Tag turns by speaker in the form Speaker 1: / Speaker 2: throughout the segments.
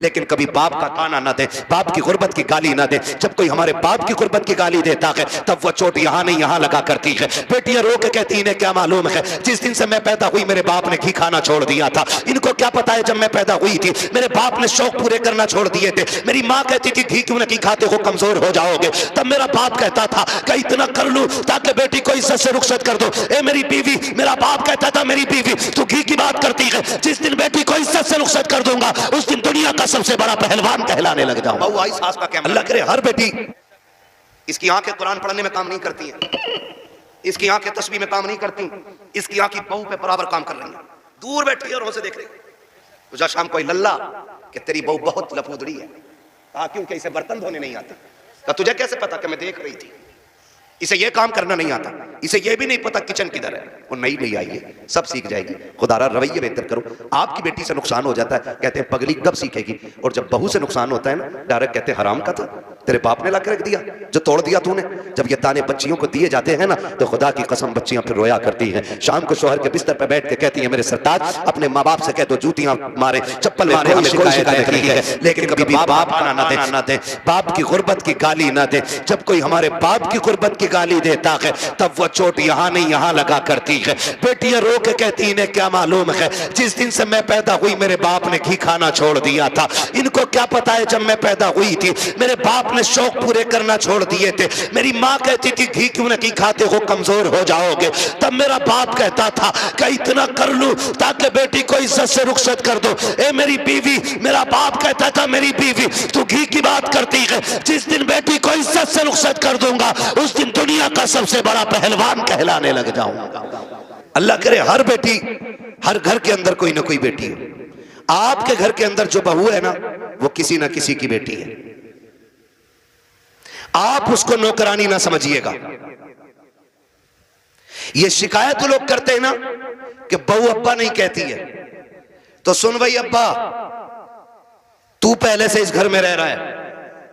Speaker 1: लेकिन कभी बाप का ताना ना दे, बाप की गुर्बत की गाली ना दे। जब कोई हमारे बाप की गुर्बत की गाली देता है तब वो चोट यहाँ नहीं यहाँ लगा करती है। बेटियां रो के कहती इन्हें क्या मालूम है, जिस दिन से मैं पैदा हुई मेरे बाप ने घी खाना छोड़ दिया था। इनको क्या पता है जब मैं पैदा हुई थी मेरे बाप ने शौक पूरे करना छोड़ दिए थे। मेरी माँ कहती थी घी क्यों नहीं खाते हो, कमजोर हो जाओगे। तब मेरा बाप कहता था कि इतना कर लूं ताकि बेटी को इज्जत से रुखसत कर दो। ए मेरी बीवी, मेरा बाप कहता था मेरी बीवी तू घी की बात करती है, जिस दिन बेटी को इज्जत से रुखसत कर दूंगा उस दिन दुनिया का सबसे बड़ा पहलवान कहलाने लग जाऊं। बहू आई सास का क्या, अल्लाह करे हर बेटी इसकी आंखें कुरान पढ़ने में काम नहीं करती हैं, इसकी आंखें तस्बीह में काम नहीं करती, इसकी आंखें बहू पे बराबर काम कर रही हैं। दूर बैठी और से देख रही। तुझा शाम कोई लल्ला कि तेरी बहू बहुत लफूदड़ी है। कहा क्योंकि इसे बर्तन धोने नहीं आते। कहा तुझे कैसे पता कि मैं देख रही थी, इसे ये काम करना नहीं आता, इसे ये भी नहीं पता किचन किधर है। वो नहीं ले आइए, सब सीख जाएगी। खुदारा रवैये बेहतर करो। आपकी बेटी से नुकसान हो जाता है कहते हैं पगली कब सीखेगी, और जब बहू से नुकसान होता है ना डायरेक्ट कहते हैं हराम का था, तेरे बाप ने ला के रख दिया जो तोड़ दिया तूने। जब ये ताने बच्चियों को दिए जाते हैं ना तो खुदा की कसम बच्चियां फिर रोया करती हैं। शाम को शोहर के बिस्तर पर बैठ के कहती है मेरे सरताज अपने माँ बाप से कह दो जूतियां मारे चप्पल मारे, हमें कोई शिकायत नहीं है, लेकिन कभी बाप ना दे, बाप की गुर्बत की गाली ना दे। जब कोई हमारे बाप की गुर्बत की गाली देता है तब वो चोट यहाँ नहीं यहाँ लगा करती है। बेटियां रो के कहती इन्हें क्या मालूम है, जिस दिन से मैं पैदा हुई मेरे बाप ने घी खाना छोड़ दिया था। इनको क्या पता है जब मैं पैदा हुई थी मेरे बाप ने शौक पूरे करना छोड़ दिए थे। मेरी माँ कहती थी घी क्यों नहीं खाते हो, कमजोर हो जाओगे। तब मेरा बाप कहता था कि इतना कर लूं ताकि बेटी को इज्जत से रुखसत कर दो। ए मेरी बीवी, मेरा बाप कहता था मेरी बीवी तू घी की बात करती है, जिस दिन बेटी को इज्जत से रुखसत कर दूंगा उस दिन दुनिया का सबसे बड़ा पहलवान कहलाने लग जाऊंगा। अल्लाह करे हर बेटी, हर घर के अंदर कोई ना कोई बेटी हो। आपके घर के अंदर जो बहू है ना वो किसी ना किसी की बेटी है। आप उसको नौकरानी ना समझिएगा। ये शिकायत लोग करते हैं ना कि बहू अब्बा नहीं कहती है, तो सुन भाई अब्बा तू पहले से इस घर में रह रहा है,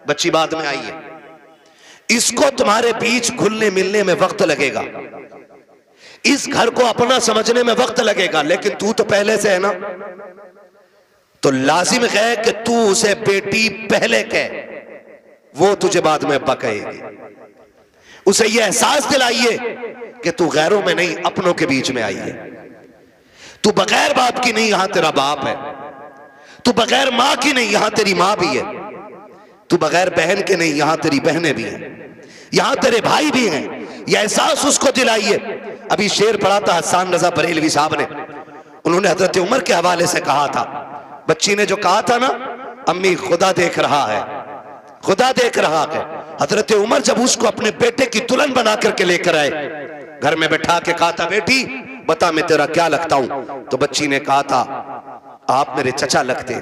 Speaker 1: बच्ची बाद में आई है, इसको तुम्हारे बीच घुलने मिलने में वक्त लगेगा, इस घर को अपना समझने में वक्त लगेगा, लेकिन तू तो पहले से है ना, तो लाजिम है कि तू उसे बेटी पहले कह, वो तुझे बाद में अब्बा कहेगी। उसे यह एहसास दिलाइए कि तू गैरों में नहीं अपनों के बीच में आई है। तू बगैर बाप की नहीं, यहां तेरा बाप है। तू बगैर मां की नहीं, यहां तेरी मां भी है। तू बगैर बहन के नहीं, यहां तेरी बहनें भी हैं, यहां तेरे भाई भी हैं। यह एहसास उसको दिलाइए। अभी शेर पढ़ा था हसन रजा बरेलवी साहब ने, उन्होंने हजरत उमर के हवाले से कहा था, बच्ची ने जो कहा था ना अम्मी खुदा देख रहा है, खुदा देख रहा है। हजरत उमर जब उसको अपने बेटे की दुल्हन बना करके लेकर आए, घर में बैठा के कहा था बेटी बता मैं तेरा क्या लगता हूं, तो बच्ची ने कहा था आप मेरे चचा लगते।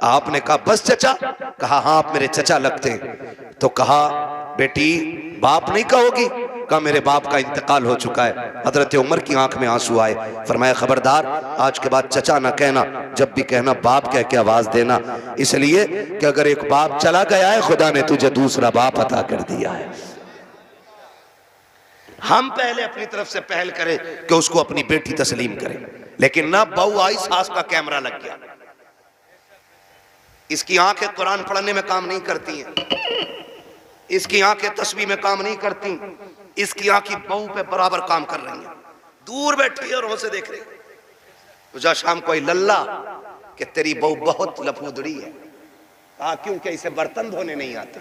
Speaker 1: आपने कहा बस चचा, कहा हाँ आप मेरे चचा लगते। तो कहा बेटी बाप नहीं कहोगी, कहा मेरे बाप का इंतकाल हो चुका है। हजरत उमर की आंख में आंसू आए, फरमाया खबरदार आज के बाद चचा ना कहना, जब भी कहना बाप कह के आवाज देना, इसलिए कि अगर एक बाप चला गया है खुदा ने तुझे दूसरा बाप अता कर दिया है। हम पहले अपनी तरफ से पहल करें कि उसको अपनी बेटी तस्लीम करें, लेकिन ना बहू आई सास का कैमरा लग गया, इसकी आंखें कुरान पढ़ने में काम नहीं करती हैं, इसकी आंखें तस्बीह में काम नहीं करती, इसकी आंखें बहू पे बराबर काम कर रही हैं। दूर बैठी और से देख रही। तुझा शाम कोई लल्ला कि तेरी बहू बहुत लफूदड़ी है। कहा क्योंकि इसे बर्तन धोने नहीं आते।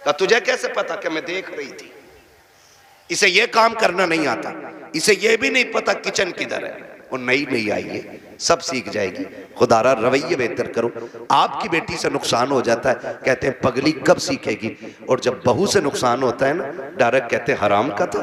Speaker 1: कहा तुझे कैसे पता कि मैं देख रही थी, इसे ये काम करना नहीं आता, इसे ये भी नहीं पता किचन किधर है। वो नहीं ले आइए, सब सीख जाएगी। खुदारा रवैये बेहतर करो। आपकी बेटी से नुकसान हो जाता है कहते हैं पगली कब सीखेगी, और जब बहू से नुकसान होता है ना डायरेक्ट कहते हैं हराम का था,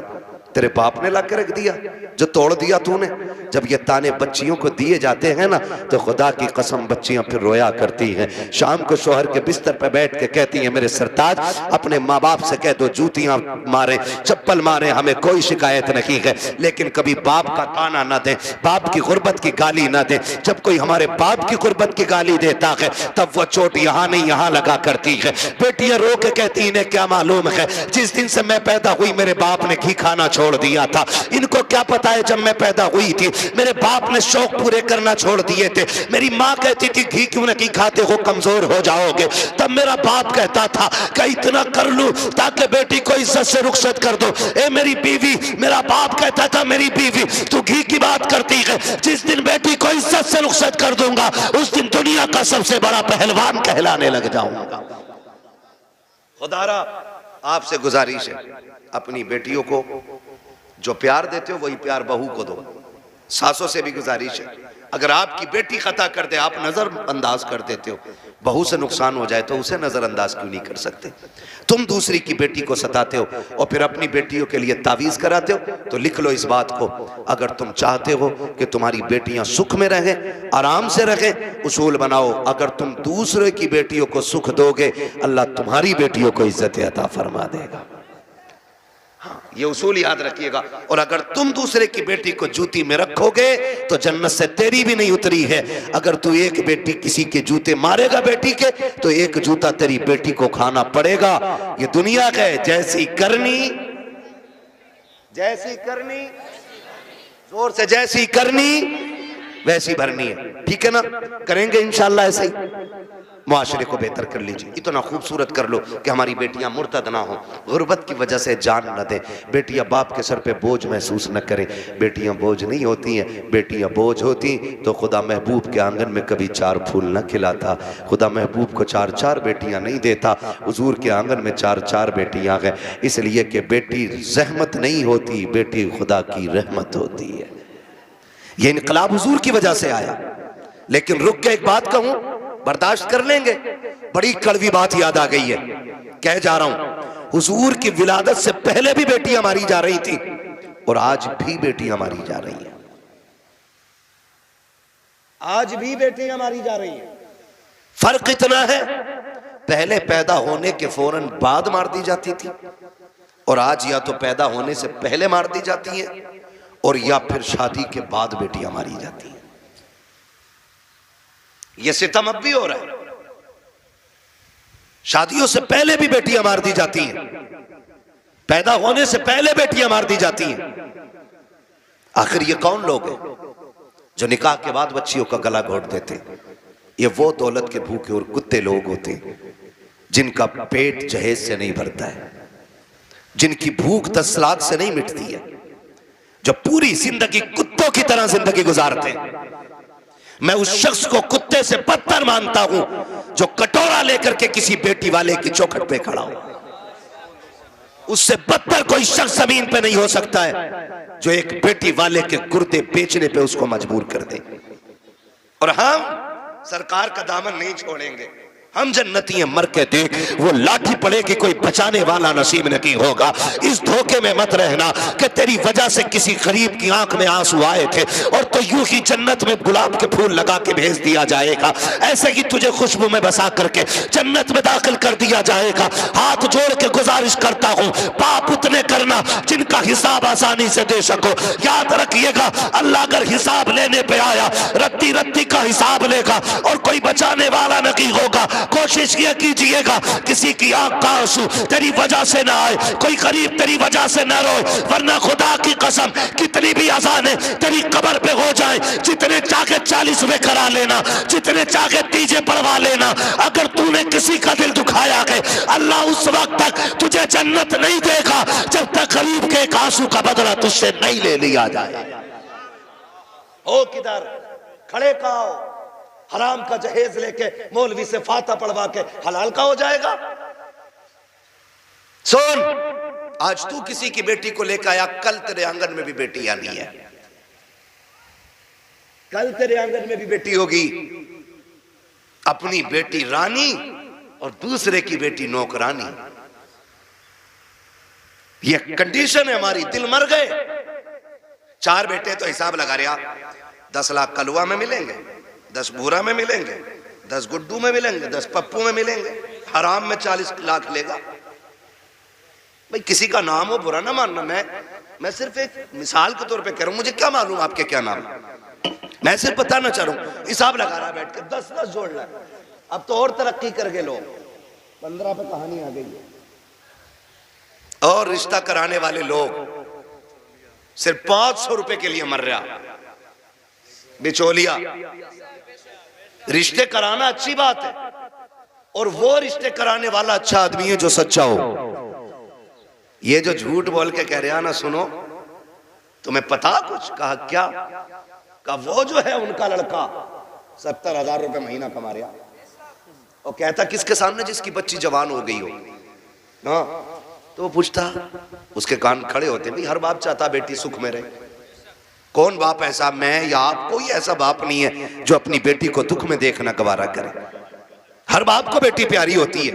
Speaker 1: तेरे बाप ने ला के रख दिया जो तोड़ दिया तूने। जब ये ताने बच्चियों को दिए जाते हैं ना तो खुदा की कसम बच्चियां फिर रोया करती हैं। शाम को शोहर के बिस्तर पर बैठ के कहती हैं मेरे सरताज अपने माँ बाप से कह दो जूतियां मारे चप्पल मारे, हमें कोई शिकायत नहीं है, लेकिन कभी बाप का ताना ना दे, बाप की गुर्बत की गाली ना दे। जब कोई हमारे बाप की गुर्बत की गाली देता है तब वो चोट यहाँ नहीं यहाँ लगा करती है। बेटियां रो के कहती इन्हें क्या मालूम है, जिस दिन से मैं पैदा हुई मेरे बाप ने घी खाना छोड़ दिया था। इनको क्या पता है जब मैं पैदा हुई थी मेरे बाप ने शौक पूरे करना छोड़ दिए थे। मेरी माँ कहती थी घी क्यों नहीं खाते हो, कमजोर हो जाओगे। तब मेरा बाप कहता था कि इतना कर लूं ताकि बेटी को इज्जत से रुखसत कर दो। ए मेरी बीवी, मेरा बाप कहता था मेरी बीवी तू घी की बात करती है, जिस दिन बेटी को इज्जत से रुखसत कर दूंगा उस दिन दुनिया का सबसे बड़ा पहलवान कहलाने लग जाऊंगा। खुदारा आपसे गुजारिश है, अपनी बेटियों को जो प्यार देते हो वही प्यार बहू को दो। सासों से भी गुजारिश है, अगर आपकी बेटी खता कर दे आप नजरअंदाज कर देते हो, बहू से नुकसान हो जाए तो उसे नजरअंदाज क्यों नहीं कर सकते। तुम दूसरी की बेटी को सताते हो और फिर अपनी बेटियों के लिए तावीज कराते हो, तो लिख लो इस बात को, अगर तुम चाहते हो कि तुम्हारी बेटियां सुख में रहें, आराम से रहें, उसूल बनाओ, अगर तुम दूसरे की बेटियों को सुख दोगे अल्लाह तुम्हारी बेटियों को इज्जत अता फरमा देगा। हाँ, ये उसूल याद रखिएगा। और अगर तुम दूसरे की बेटी को जूती में रखोगे तो जन्नत से तेरी भी नहीं उतरी है। अगर तू एक बेटी किसी के जूते मारेगा बेटी के तो एक जूता तेरी बेटी को खाना पड़ेगा। ये दुनिया का है, जैसी करनी जोर से जैसी करनी वैसी भरनी है, ठीक है ना। करेंगे इंशाअल्लाह ऐसे ही, मुआशरे को बेहतर कर लीजिए। इतना खूबसूरत कर लो कि हमारी बेटियां मुर्तद ना हो, गुर्बत की वजह से जान न दे, बेटियां बाप के सर पे बोझ महसूस न करें। बेटियां बोझ नहीं होती हैं, बेटियां बोझ होती तो खुदा महबूब के आंगन में कभी 4 फूल न खिलाता, खुदा महबूब को 4-4 बेटियां नहीं देता, हुजूर के आंगन में 4-4 बेटियां हैं। इसलिए कि बेटी जहमत नहीं होती, बेटी खुदा की रहमत होती है। ये इनकलाब हुजूर की वजह से आया। लेकिन रुक के एक बात कहूं, बर्दाश्त कर लेंगे, बड़ी कड़वी बात याद आ गई है, कह जा रहा हूं। हुजूर की विलादत से पहले भी बेटियां मारी जा रही थी और आज भी बेटियां मारी जा रही हैं, आज भी बेटियां मारी जा रही हैं। फर्क इतना है, पहले पैदा होने के फौरन बाद मार दी जाती थी और आज या तो पैदा होने से पहले मार दी जाती है और या फिर शादी के बाद बेटियां मारी जाती हैं। यह सितम अब भी हो रहा है, शादियों से पहले भी बेटियां मार दी जाती हैं, पैदा होने से पहले बेटियां मार दी जाती हैं। आखिर ये कौन लोग हैं जो निकाह के बाद बच्चियों का गला घोट देते हैं? ये वो दौलत के भूखे और कुत्ते लोग होते हैं जिनका पेट जहेज से नहीं भरता है, जिनकी भूख 10 लाख से नहीं मिटती है, जो पूरी जिंदगी कुत्तों की तरह जिंदगी गुजारते हैं। मैं उस शख्स को कुत्ते से बदतर मानता हूं जो कटोरा लेकर के किसी बेटी वाले की चौखट पे खड़ा हो। उससे बदतर कोई शख्स जमीन पे नहीं हो सकता है जो एक बेटी वाले के गुर्दे बेचने पे उसको मजबूर कर दे। और हम सरकार का दामन नहीं छोड़ेंगे, हम जन्नती हैं, मर के देख, वो लाठी पड़ेगी कोई बचाने वाला नसीब नहीं होगा। इस धोखे में मत रहना कि तेरी वजह से किसी गरीब की आंख में आंसू आए थे और तो यूं ही जन्नत में गुलाब के फूल लगा के भेज दिया जाएगा, ऐसे ही तुझे खुशबू में बसा करके जन्नत में दाखिल कर दिया जाएगा। हाथ जोड़ के गुजारिश करता हूं, पाप उतने करना जिनका हिसाब आसानी से दे सको। याद रखिएगा, अल्लाह अगर हिसाब लेने पे आया रत्ती रत्ती का हिसाब लेगा और कोई बचाने वाला नहीं होगा। कोशिश ये कीजिएगा किसी की आंख का आंसू तेरी वजह से ना आए, कोई गरीब तेरी वजह से ना रोए, वरना खुदा की कसम कितनी भी आसाने तेरी कब्र पे हो जाए, जितने चाहे 40वें करा लेना, जितने चाहे तीजे पढ़वा लेना, अगर तूने किसी का दिल दुखाया है अल्लाह उस वक्त तक तुझे जन्नत नहीं देगा जब तक गरीब के एक आंसू का बदला तुझसे नहीं ले लिया जाए। ओ किधर खड़े का हराम का जहेज लेके मौलवी से फाता पढ़वा के हलाल का हो जाएगा। सुन, आज तू किसी की बेटी को लेकर आया, कल तेरे आंगन में भी बेटी आनी है, कल तेरे आंगन में भी बेटी होगी। अपनी बेटी रानी और दूसरे की बेटी नौकरानी, यह कंडीशन है हमारी। दिल मर गए, 4 बेटे तो हिसाब लगा रहे आप, 10 लाख कलुआ में मिलेंगे, 10 बूरा में मिलेंगे, 10 गुड्डू में मिलेंगे, 10 पप्पू में मिलेंगे, हराम में 40 लाख लेगा। भाई किसी का नाम हो बुरा ना मानना, मैं सिर्फ एक मिसाल के तौर पे कह रहा हूं, मुझे क्या मालूम आपके क्या नाम, मैं सिर्फ बताना चाह रहा हूं। हिसाब लगा रहा बैठ के 10-10 जोड़ रहा। अब तो और तरक्की कर गए लोग, 15 पे कहानी आ गई है। और रिश्ता कराने वाले लोग सिर्फ 500 रुपए के लिए मर रहा। बिचौलिया। रिश्ते कराना अच्छी बात है, और वो रिश्ते कराने वाला अच्छा आदमी है जो सच्चा हो। ये जो झूठ बोल के कह रहा ना, सुनो तुम्हें पता कुछ? कहा क्या? कहा वो जो है उनका लड़का 70,000 रुपए महीना कमा रहा, और कहता किसके सामने? जिसकी बच्ची जवान हो गई हो ना। तो वो पूछता, उसके कान खड़े होते, भाई हर बाप चाहता बेटी सुख में रहे। कौन बाप ऐसा, मैं या आप? कोई ऐसा बाप नहीं है जो अपनी बेटी को दुख में देखना गवारा करे। हर बाप को बेटी प्यारी होती है,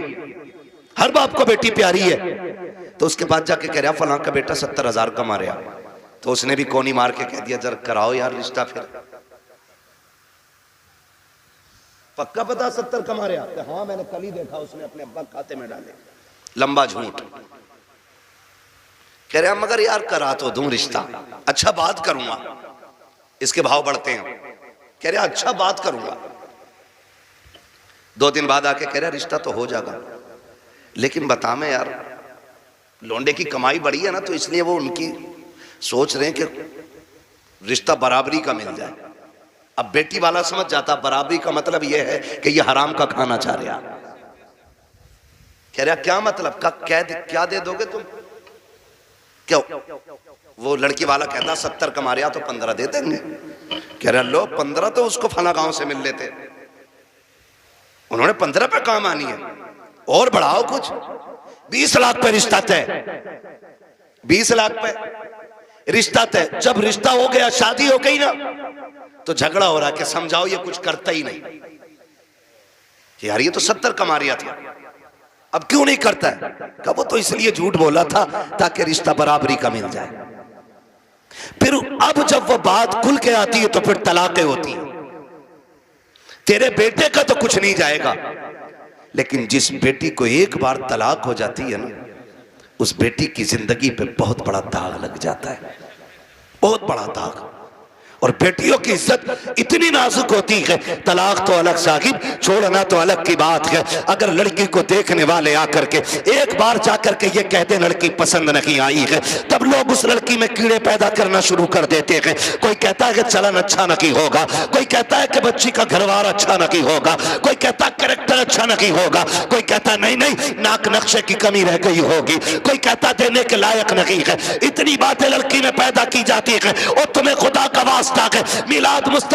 Speaker 1: हर बाप को बेटी प्यारी है। तो उसके बाद जाके कह रहा फलां का बेटा 70,000 कमा रहा। तो उसने भी कोनी मार के कह दिया, जरा कराओ यार रिश्ता फिर। पक्का पता 70 कमा रहा? हाँ मैंने कल ही देखा, उसने अपने अब्बा खाते में डाले। लंबा झूठ। कह रहा मगर यार करा तो दूं रिश्ता, अच्छा बात करूंगा। इसके भाव बढ़ते हैं। कह रहा अच्छा बात करूंगा। 2 दिन बाद आके कह रहा रिश्ता तो हो जाएगा, लेकिन बता मैं यार लौंडे की कमाई बढ़ी है ना, तो इसलिए वो उनकी सोच रहे हैं कि रिश्ता बराबरी का मिल जाए। अब बेटी वाला समझ जाता बराबरी का मतलब यह है कि ये हराम का खाना चाह रहा। कह रहा क्या मतलब? का क्या दे दोगे तुम? क्यों? वो लड़की वाला कहता 70 कमा रहा तो 15 दे देंगे। कह रहा लो 15 तो उसको फला गांव से मिल लेते, उन्होंने 15 पे काम आनी है, और बढ़ाओ कुछ। 20 लाख पे रिश्ता तय, 20 लाख पे रिश्ता तय। जब रिश्ता हो गया, शादी हो गई ना, तो झगड़ा हो रहा कि समझाओ ये कुछ करता ही नहीं। कि यार ये तो 70 कमा रहा था, अब क्यों नहीं करता है? कहा वो तो इसलिए झूठ बोला था ताकि रिश्ता बराबरी का मिल जाए। फिर अब जब वो बात खुल के आती है तो फिर तलाकें होती है। तेरे बेटे का तो कुछ नहीं जाएगा, लेकिन जिस बेटी को एक बार तलाक हो जाती है ना, उस बेटी की जिंदगी पे बहुत बड़ा दाग लग जाता है, बहुत बड़ा दाग। और बेटियों की इज्जत इतनी नाजुक होती है, तलाक तो अलग साहिब, छोड़ना तो अलग की बात है। अगर लड़की को देखने वाले आकर के एक बार जाकर के ये कहते लड़की पसंद नहीं आई है, तब लोग उस लड़की में कीड़े पैदा करना शुरू कर देते हैं। कोई कहता है कि चलन अच्छा नहीं होगा, कोई कहता है कि बच्ची का घरवार अच्छा नहीं होगा, कोई कहता है कैरेक्टर अच्छा नहीं होगा, कोई कहता नहीं नहीं नाक नक्शे की कमी रह गई होगी, कोई कहता देने के लायक नहीं है। इतनी बातें लड़की में पैदा की जाती है। और तुम्हें खुदा का वास्ता है,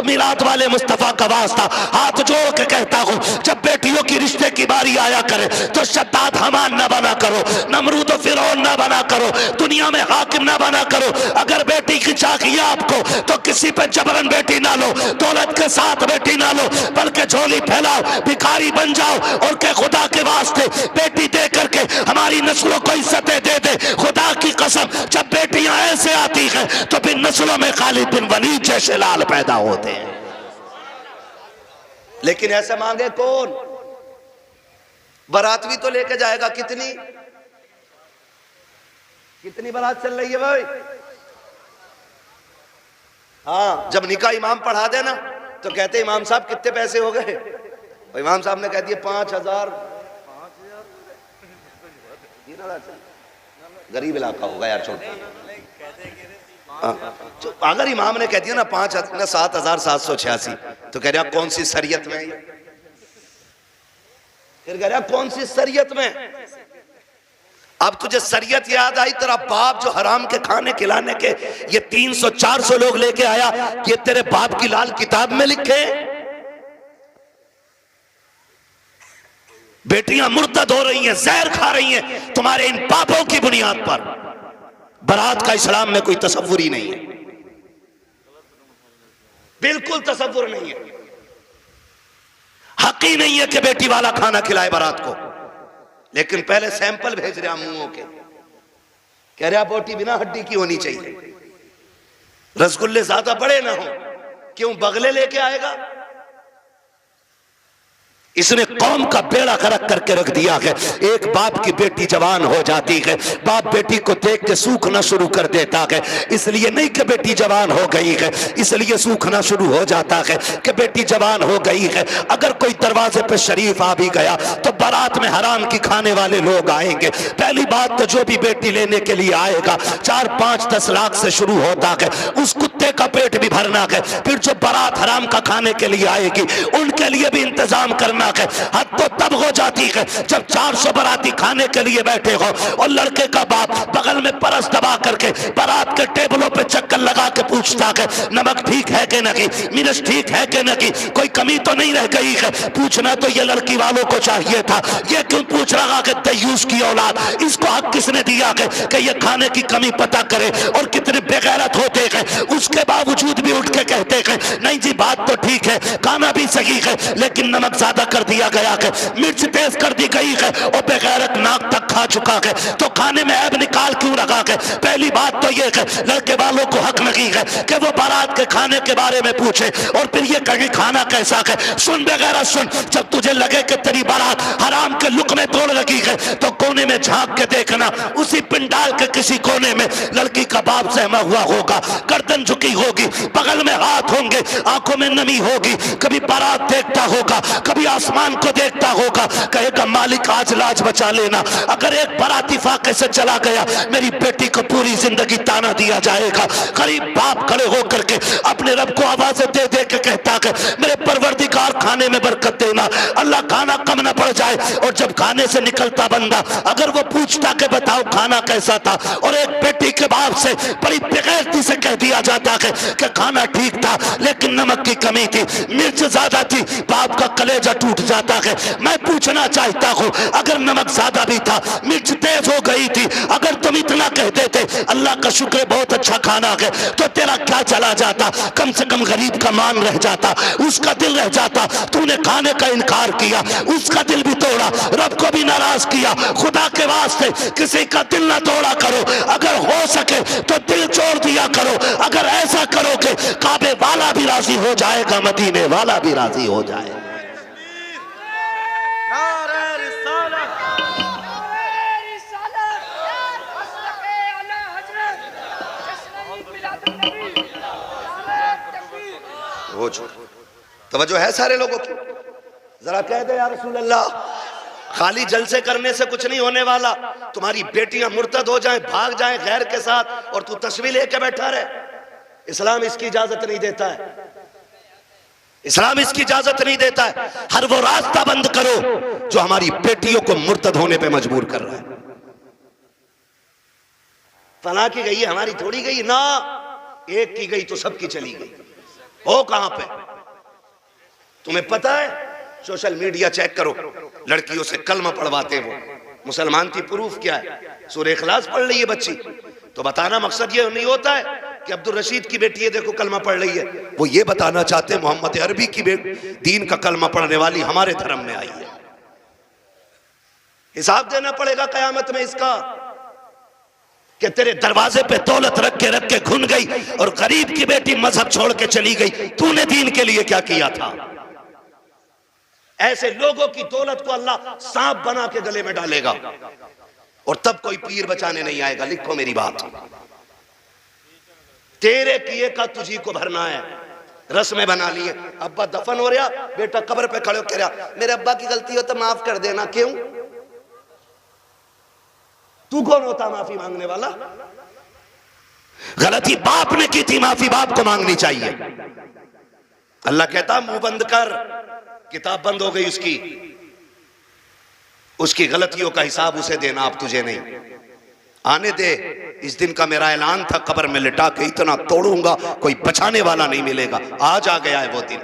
Speaker 1: मिलाद वाले मुस्तफा का वास्ता हाथ जोड़ के कहता हूं, जब बेटियों की रिश्ते की बारी आया करे तो शद्दाद हमान ना बना करो, नमरूद फिरौन ना बना करो, दुनिया में हाकिम ना बना करो। अगर बेटी की चाहिए आपको तो किसी पे जबरन बेटी ना लो, दौलत के साथ बेटी ना लो, बल्कि झोली फैलाओ, भिखारी बन जाओ और के खुदा के वास्ते बेटी दे करके हमारी नस्लों को इज्जतें दे दे। खुदा की कसम, जब बेटियां ऐसे आती हैं तो फिर नस्लों में खालिद बिन वलीद जैसे लाल पैदा होते हैं। लेकिन ऐसे मांगे कौन? बारात भी तो लेके जाएगा। कितनी बारात चल रही है भाई? हाँ, जब निकाह इमाम पढ़ा देना तो कहते इमाम साहब कितने पैसे हो गए? इमाम साहब ने कह दिए 5,000। गरीब इलाका होगा यार, छोटा। तो अगर इमाम ने कह दिया ना 7,786, तो कह रहा कौन सी शरीयत में? फिर कह रहा कौन सी शरीयत में? अब तुझे शरीयत याद आई? तेरा बाप जो हराम के खाने खिलाने के ये 300-400 लोग लेके आया, ये तेरे बाप की लाल किताब में लिखे? बेटियां मुर्तद हो रही हैं, जहर खा रही हैं तुम्हारे इन पापों की बुनियाद पर। बारात का इस्लाम में कोई तसव्वुर ही नहीं है, बिल्कुल तसव्वुर नहीं है। हक ही नहीं है कि बेटी वाला खाना खिलाए बारात को। लेकिन पहले सैंपल भेज रहा मुंहों के, कह रहा बोटी बिना हड्डी की होनी चाहिए, रसगुल्ले ज्यादा बड़े ना हो। क्यों? बगले लेके आएगा। इसने कौम का बेड़ा गर्क करके रख दिया है। एक बाप की बेटी जवान हो जाती है, बाप बेटी को देख के सूखना शुरू कर देता है। इसलिए नहीं कि बेटी जवान हो गई है, इसलिए सूखना शुरू हो जाता है कि बेटी जवान हो गई है। अगर कोई दरवाजे पे शरीफ आ भी गया तो बारात में हराम की खाने वाले लोग आएंगे। पहली बात तो जो भी बेटी लेने के लिए आएगा 4, 5, 10 लाख से शुरू होता है, उस कुत्ते का पेट भी भरना है। फिर जो बारात हराम का खाने के लिए आएगी उनके लिए भी इंतजाम करना है। हद तो तब हो जाती है जब 400 बाराती खाने के लिए बैठे हो और लड़के का बाप बगल में परस दबा करके बारात के टेबलों पे चक्कर लगा के पूछता है नमक ठीक है कि नहीं, मिर्च ठीक है कि नहीं, कोई कमी तो नहीं रह गई है। पूछना तो ये लड़की वालों को चाहिए था, ये क्यों पूछ रहा कि दयूस की औलाद, इसको हक किसने दिया है कि ये खाने की कमी पता करे। और कितने बेगैरत होते हैं, उसके बावजूद भी उठ के कहते हैं नहीं जी बात तो ठीक है, खाना भी सही है, लेकिन नमक ज्यादा कर दिया गया है, मिर्च तेज कर दी गई है और बेगैरत नाक तक खा चुका है, तो खाने में ऐब निकाल क्यों रखा है। पहली बात तो ये है लड़के वालों को हक नहीं है कि वो बारात के खाने के बारे में पूछे और फिर ये कहे खाना कैसा है। सुन बेगैरत सुन, जब तुझे लगे कि तेरी बारात हराम के लुक़मे तोड़ लगी है तो कोने में झांक के देखना, उसी पिंडाल के किसी कोने में लड़की का बाप सहमा हुआ होगा, गर्दन झुकी होगी, बगल में हाथ होंगे, आंखों में नमी होगी, कभी बारात देखता होगा, कभी आसमान को देखता होगा, कहेगा मालिक आज लाज बचा लेना। अगर एक बाराती फाके से चला गया मेरी बेटी को पूरी जिंदगी ताना दिया जाएगा। गरीब बाप खड़े होकर के अपने रब को आवाजें दे दे के कहता है मेरे परवरदिगार खाने में बरकत देना, अल्लाह खाना कम ना पड़ जाए। और जब खाने से निकलता बंदा अगर वो पूछता कि बताओ खाना कैसा था, और एक बेटी के बाप से बड़ी बेगैरती से कह दिया जाता है कि खाना ठीक था लेकिन नमक की कमी थी, मिर्च ज्यादा थी, बाप का कलेजा टूट जाता है। मैं पूछना चाहता हूं अगर नमक ज्यादा भी था, मिर्च तेज हो गई थी, अगर तुम इतना कह देते अल्लाह का शुक्र बहुत अच्छा खाना है, तो तेरा क्या चला जाता, कम से कम गरीब का मान रह जाता, उसका दिल रह जाता। तूने खाने का इनकार किया, उसका दिल भी तोड़ा, रब को भी नाराज किया। खुदा के वास्ते किसी का दिल ना तोड़ा करो, अगर हो सके तो दिल छोड़ दिया करो। अगर ऐसा करोगे काबे वाला भी राजी हो जाएगा, मदीने वाला भी राजी हो जाएगा। तवज्जो है सारे लोगों की, जरा कह दे या रसूल अल्लाह, खाली जलसे करने से कुछ नहीं होने वाला। तुम्हारी बेटियां मुर्तद हो जाएं, भाग जाएं गैर के साथ, और तू तस्वीर लेके बैठा रहे, इस्लाम इसकी इजाजत नहीं देता है, इस्लाम इसकी इजाजत नहीं देता है। हर वो रास्ता बंद करो जो हमारी बेटियों को मुर्तद होने पे मजबूर कर रहा है। फला की गई है, हमारी थोड़ी गई ना, एक की गई तो सबकी चली गई। हो कहां पे तुम्हें पता है? सोशल मीडिया चेक करो, लड़कियों से कलमा पढ़वाते वो मुसलमान थी, प्रूफ क्या है? सूरह इखलास पढ़ रही है बच्ची, तो बताना मकसद ये नहीं होता है कि अब्दुल रशीद की बेटी है देखो कलमा पढ़ रही है, वो ये बताना चाहते हैं मोहम्मद अरबी की बेटी दीन का कलमा पढ़ने वाली हमारे धर्म में आई है। हिसाब देना पड़ेगा कयामत में इसका कि तेरे दरवाजे पे दौलत रख के घुन गई और गरीब की बेटी मजहब छोड़ के चली गई, तूने दीन के लिए क्या किया था? ऐसे लोगों की दौलत को अल्लाह सांप बना के गले में डालेगा और तब कोई पीर बचाने नहीं आएगा। लिखो मेरी बात, तेरे किए का तुझी को भरना है। रस्में बना लिए, अब्बा दफन हो रहा, बेटा कब्र पे खड़े हो कह रहा मेरे अब्बा की गलती हो तो माफ कर देना। क्यों? तू कौन होता माफी मांगने वाला? गलती बाप ने की थी, माफी बाप को मांगनी चाहिए। अल्लाह कहता मुंह बंद कर, किताब बंद हो गई उसकी गलतियों का हिसाब उसे देना, आप तुझे नहीं। आने दे, इस दिन का मेरा ऐलान था, कब्र में लिटा के इतना तोड़ूंगा कोई बचाने वाला नहीं मिलेगा। आज आ गया है वो दिन।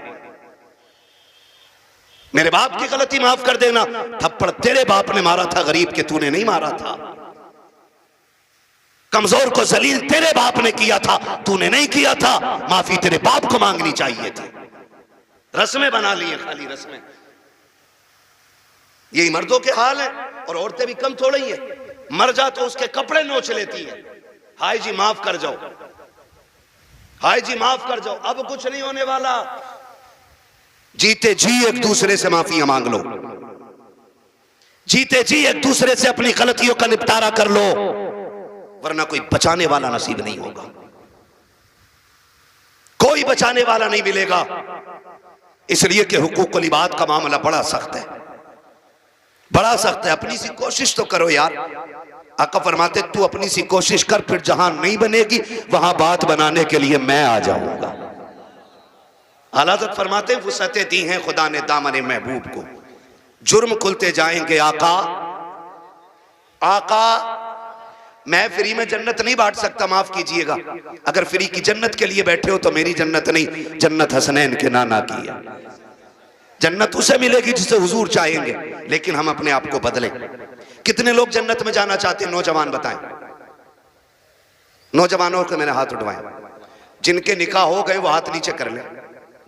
Speaker 1: मेरे बाप की गलती माफ कर देना, थप्पड़ तेरे बाप ने मारा था गरीब के, तूने नहीं मारा था। कमजोर को जलील तेरे बाप ने किया था, तूने नहीं किया था। माफी तेरे बाप को मांगनी चाहिए थी। रस्में बना लिए, खाली रस्में। यही मर्दों के हाल है, और औरतें भी कम थोड़ी है। मर जा तो उसके कपड़े नोच लेती है, हाय जी माफ कर जाओ, हाय जी माफ कर जाओ। अब कुछ नहीं होने वाला। जीते जी एक दूसरे से माफिया मांग लो, जीते जी एक दूसरे से अपनी गलतियों का निपटारा कर लो, वरना कोई बचाने वाला नसीब नहीं होगा, कोई बचाने वाला नहीं मिलेगा। इसलिए कि हुकूकुल इबाद का मामला बड़ा सख्त है, बड़ा सख्त है। अपनी सी कोशिश तो करो यार। आका फरमाते तू अपनी सी कोशिश कर, फिर जहां नहीं बनेगी वहां बात बनाने के लिए मैं आ जाऊंगा। आला फरमाते वुसअतें दी हैं खुदा ने दामन महबूब को, जुर्म खुलते जाएंगे आका। आका मैं फ्री में जन्नत नहीं बांट सकता, माफ कीजिएगा। अगर फ्री की जन्नत के लिए बैठे हो तो मेरी जन्नत नहीं, जन्नत हसनैन के नाना की है। जन्नत उसे मिलेगी जिसे हुजूर चाहेंगे, लेकिन हम अपने आप को बदलें। कितने लोग जन्नत में जाना चाहते हैं? नौजवान बताएं, नौजवानों को मैंने हाथ उठवाएं। जिनके निकाह हो गए वो हाथ नीचे कर लें,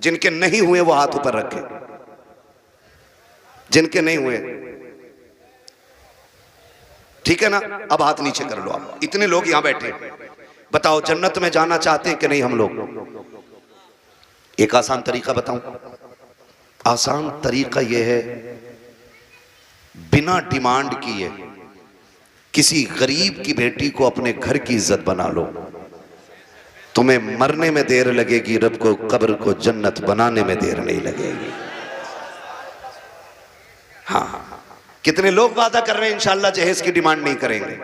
Speaker 1: जिनके नहीं हुए वो हाथ ऊपर रखें। जिनके नहीं हुए ठीक है ना, अब हाथ नीचे कर लो। आप इतने लोग यहां बैठे, बताओ जन्नत में जाना चाहते हैं कि नहीं हम लोग? एक आसान तरीका बताऊं, आसान तरीका यह है, बिना डिमांड किए किसी गरीब की बेटी को अपने घर की इज्जत बना लो। तुम्हें मरने में देर लगेगी, रब को कब्र को जन्नत बनाने में देर नहीं लगेगी। हाँ, कितने लोग वादा कर रहे हैं इंशाअल्लाह जहेज की डिमांड नहीं करेंगे।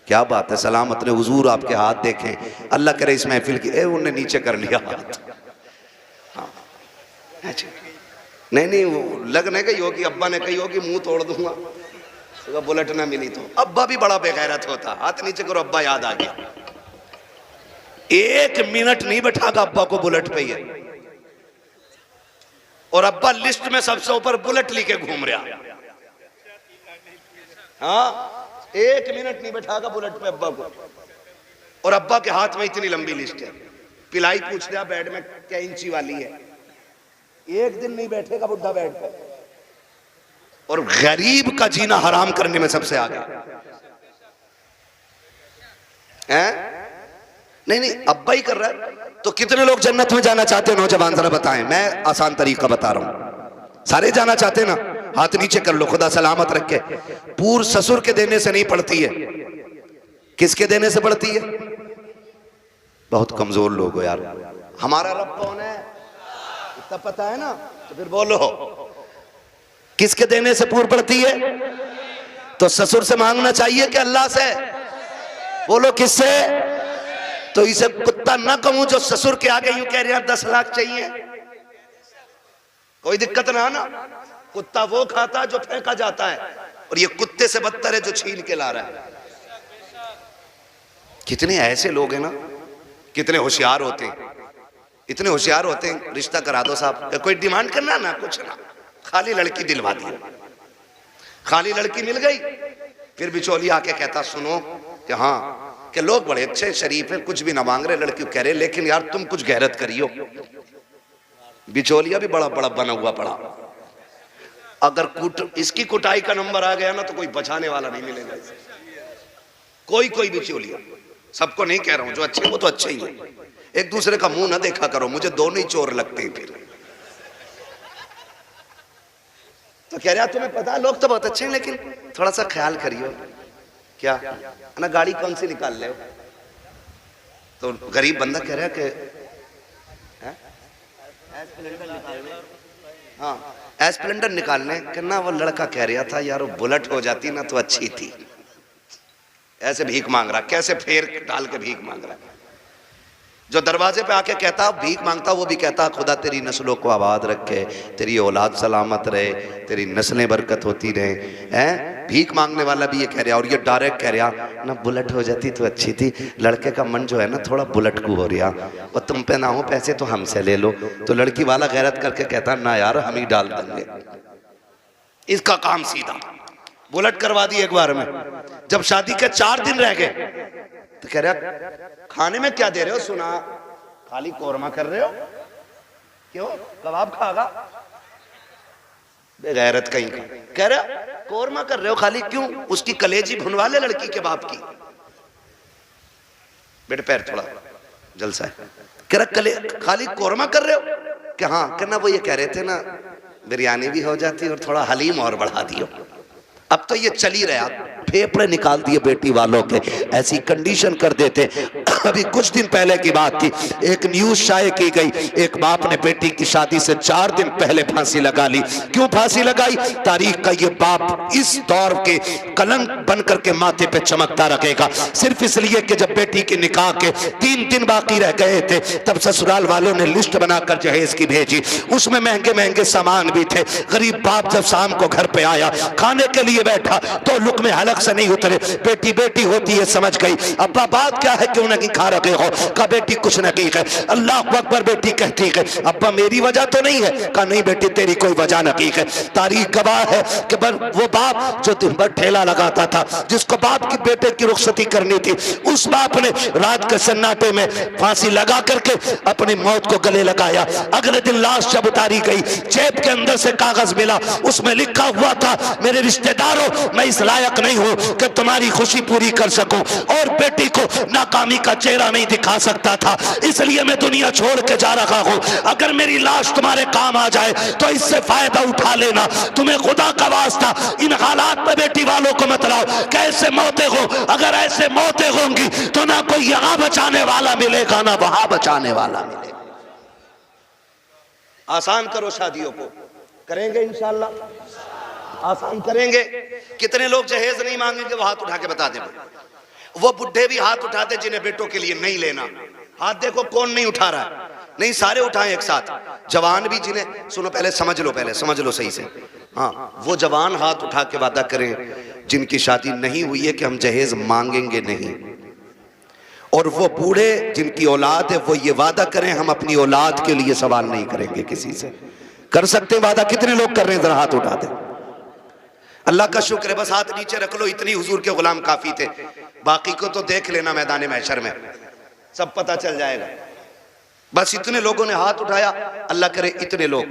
Speaker 1: क्या बात है, सलामत ने हुजूर आपके हाथ देखें, अल्लाह करे इस महफिल की। उन्होंने नीचे कर लिया हाथ। हाँ नहीं वो लगने गई होगी, अब्बा ने कही होगी मुंह तोड़ दूंगा तो बुलेट ना मिली तो। अब्बा भी बड़ा बेगैरत होता, हाथ नीचे करो, अब्बा याद आ गया। 1 मिनट नहीं बैठागा अब्बा को बुलेट पे ही, और अब्बा लिस्ट में सबसे ऊपर बुलेट लेके घूम रहा। हाँ 1 मिनट नहीं बैठागा बुलेट पे अब्बा को, और अब्बा के हाथ में इतनी लंबी लिस्ट है। पिलाई पूछ लिया बेड में क्या इंची वाली है, 1 दिन नहीं बैठेगा बुढ़ा बेड पे। और गरीब का जीना हराम करने में सबसे आगे हैं? नहीं अब्बा ही कर रहा है। तो कितने लोग जन्नत में जाना चाहते हैं? नौजवान जरा बताएं, मैं आसान तरीका बता रहा हूं। सारे जाना चाहते हैं ना? हाथ नीचे कर लो, खुदा सलामत रखे। पूर ससुर के देने से नहीं पड़ती है, किसके देने से पड़ती है? बहुत कमजोर लोग हो यार। हमारा रब कौन है इतना पता है ना? तो फिर बोलो किसके देने से पूर पड़ती है? तो ससुर से मांगना चाहिए कि अल्लाह से? बोलो किससे? तो इसे कुत्ता ना कहूं जो ससुर के आगे यूं कह रहे हैं 10 लाख चाहिए, कोई दिक्कत ना ना। कुत्ता वो खाता जो फेंका जाता है, और ये कुत्ते से बदतर है जो छीन के ला रहा है। कितने ऐसे लोग हैं ना, कितने होशियार होते हैं, इतने होशियार होते हैं। रिश्ता करा दो साहब, कोई डिमांड करना ना, कुछ ना, खाली लड़की दिलवा दी। खाली लड़की मिल गई, फिर बिचौलिया आके कहता सुनो कि हाँ कि लोग बड़े अच्छे शरीफ हैं, कुछ भी ना मांग रहे, लड़की कह रहे लेकिन यार तुम कुछ गैरत करियो। बिचौलिया भी बड़ा बड़ा बना हुआ पड़ा। अगर इसकी कुटाई का नंबर आ गया ना तो कोई बचाने वाला नहीं मिलेगा। कोई बिचौलिया, सबको नहीं कह रहा हूं, जो अच्छे वो तो अच्छे ही है। एक दूसरे का मुंह ना देखा करो, मुझे दोनों ही चोर लगते हैं। फिर तो कह रहा तुम्हें पता है लोग तो बहुत अच्छे हैं, लेकिन थोड़ा सा ख्याल करियो। क्या ना गाड़ी कौन सी निकाल ले? तो गरीब बंदा कह रहा है कि हाँ एस्प्लेंडर निकालने के ना। वो लड़का कह रहा था यार वो बुलेट हो जाती ना तो अच्छी थी। ऐसे भीख मांग रहा, कैसे फेर डाल के भीख मांग रहा। जो दरवाजे पे आके कहता भीख मांगता, वो भी कहता खुदा तेरी नस्लों को आबाद रखे, तेरी औलाद सलामत रहे, तेरी नस्लें बरकत होती रहे। हैं भीख मांगने वाला भी ये कह रहा, और ये डायरेक्ट कह रहा ना बुलेट हो जाती तो अच्छी थी। लड़के का मन जो है ना थोड़ा बुलेट को हो रहा, और तुम पे ना हो पैसे तो हमसे ले लो। तो लड़की वाला गैरत करके कहता ना यार हम ही डाल देंगे। इसका काम सीधा बुलेट करवा दी एक बार में। जब शादी के 4 दिन रह गए तो कह रहा खाने में क्या दे रहे हो? सुना खाली कोरमा कर रहे हो, क्यों कबाब खागा? बेगैरत कहीं का। कह रहा कोरमा कर रहे हो खाली, क्यों? उसकी कलेजी भुनवा ले लड़की के बाप की। बेटे पैर थोड़ा जलसा है। कह रहा खाली कोरमा कर रहे हो? कि हाँ कहना वो ये कह रहे थे ना बिरयानी भी हो जाती और थोड़ा हलीम और बढ़ा दियो। अब तो ये चल ही रहा, फेफड़े निकाल दिए बेटी वालों के, ऐसी कंडीशन कर देते। अभी कुछ दिन पहले की बात थी, एक न्यूज शाये की गई, एक बाप ने बेटी की शादी से 4 दिन पहले फांसी लगा ली। क्यों फांसी लगाई? तारीख का ये बाप इस दौर के कलंक बन करके माथे पे चमकता रखेगा, सिर्फ इसलिए कि जब बेटी के निकाह के 3 दिन बाकी रह गए थे तब ससुराल वालों ने लिस्ट बनाकर जहेज की भेजी, उसमें महंगे महंगे सामान भी थे। गरीब बाप जब शाम को घर पे आया, खाने के लिए बैठा तो लुक़्मे हलक से नहीं उतरे। बेटी बेटी होती है, समझ गई। अब्बा बात क्या है, क्यों नहीं खा रखे हो? कहा बेटी कुछ नहीं है। अल्लाह अकबर। बेटी कहती है अब्बा मेरी वजह तो नहीं है? कहा नहीं बेटी तेरी कोई वजह नहीं है। तारीख गवाह है कि वो बाप जो दिन भर ठेला लगाता था, जिसको बाप की बेटे की रुखसती करनी थी, उस बाप ने रात के सन्नाटे में फांसी लगा करके अपनी मौत को गले लगाया। अगले दिन लाश जब उतारी गई, जेब के अंदर से कागज मिला, उसमें लिखा हुआ था मेरे रिश्तेदारों मैं इस लायक नहीं हूं कि तुम्हारी खुशी पूरी कर सकूं और बेटी को नाकामी का चेहरा नहीं दिखा सकता था, इसलिए मैं दुनिया छोड़ के जा रहा हूं। अगर मेरी लाश तुम्हारे काम आ जाए तो इससे फायदा उठा लेना। तुम्हें खुदा का वास्ता इन हालात में बेटी वालों को मत लाओ। कैसे मौतें हो, अगर ऐसे मौतें होंगी तो ना कोई यहां बचाने वाला मिलेगा ना वहां बचाने वाला मिलेगा। आसान करो शादियों को, करेंगे इंशाअल्लाह, आसान करेंगे। कितने लोग जहेज नहीं मांगेंगे वो हाथ उठा के बता दे। वो बुढ़े भी हाथ उठाते जिन्हें बेटों के लिए नहीं लेना। हाथ देखो कौन नहीं उठा रहा है, नहीं सारे उठाएं एक साथ। जवान भी जिन्हें, सुनो पहले समझ लो सही से। हाँ वो जवान हाथ उठा के वादा करें जिनकी शादी नहीं हुई है कि हम जहेज मांगेंगे नहीं। और वो बूढ़े जिनकी औलाद है वो ये वादा करें हम अपनी औलाद के लिए सवाल नहीं करेंगे किसी से। कर सकते हैं वादा? कितने लोग कर रहे हैं? जरा हाथ उठा दें। अल्लाह का शुक्र है, बस हाथ नीचे रख लो, इतनी हुजूर के गुलाम काफी थे। बाकी को तो देख लेना मैदान महशर में, सब पता चल जाएगा। बस इतने लोगों ने हाथ उठाया, अल्लाह करे इतने लोग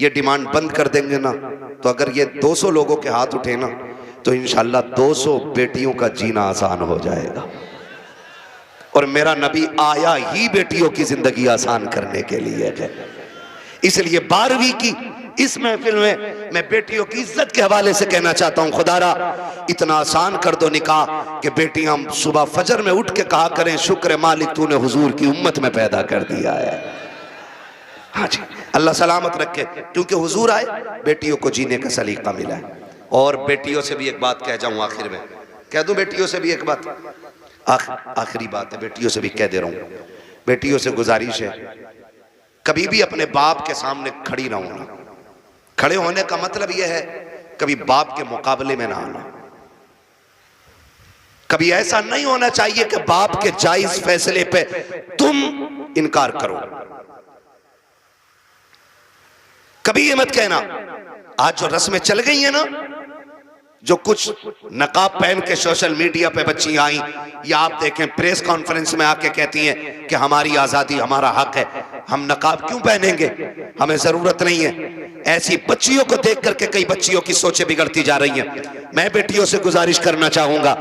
Speaker 1: ये डिमांड बंद कर देंगे ना, तो अगर ये 200 लोगों के हाथ उठे ना तो इंशाल्लाह 200 बेटियों का जीना आसान हो जाएगा। और मेरा नबी आया ही बेटियों की जिंदगी आसान करने के लिए है। इसलिए 12वीं की इस महफिल में मैं बेटियों की इज्जत के हवाले से कहना चाहता हूं, खुदारा इतना आसान कर दो निकाह कि बेटियां सुबह फजर में उठ के कहा करें शुक्र मालिक तूने हुजूर की उम्मत में पैदा कर दिया है। हाँ जी, अल्लाह सलामत रखे, क्योंकि हुजूर आए बेटियों को जीने का सलीका मिला है। और बेटियों से भी एक बात कह जाऊं आखिर में, कह दूं बेटियों से भी एक बात, आखिरी बात है, बेटियों से भी कह दे रहा हूं। बेटियों से गुजारिश है कभी भी अपने बाप के सामने खड़ी ना होना। खड़े होने का मतलब यह है कभी बाप के मुकाबले में ना आना। कभी ऐसा नहीं होना चाहिए कि बाप के जायज फैसले पे तुम इनकार करो। कभी ये मत कहना, आज जो रस्में चल गई है ना, जो कुछ नकाब पहन के सोशल मीडिया पे बच्ची आई, या आप देखें प्रेस कॉन्फ्रेंस में आके कहती हैं कि हमारी आजादी हमारा हक है, हम नकाब क्यों पहनेंगे, हमें जरूरत नहीं है। ऐसी बच्चियों को देख करके कई बच्चियों की सोचें बिगड़ती जा रही हैं। मैं बेटियों से गुजारिश करना चाहूंगा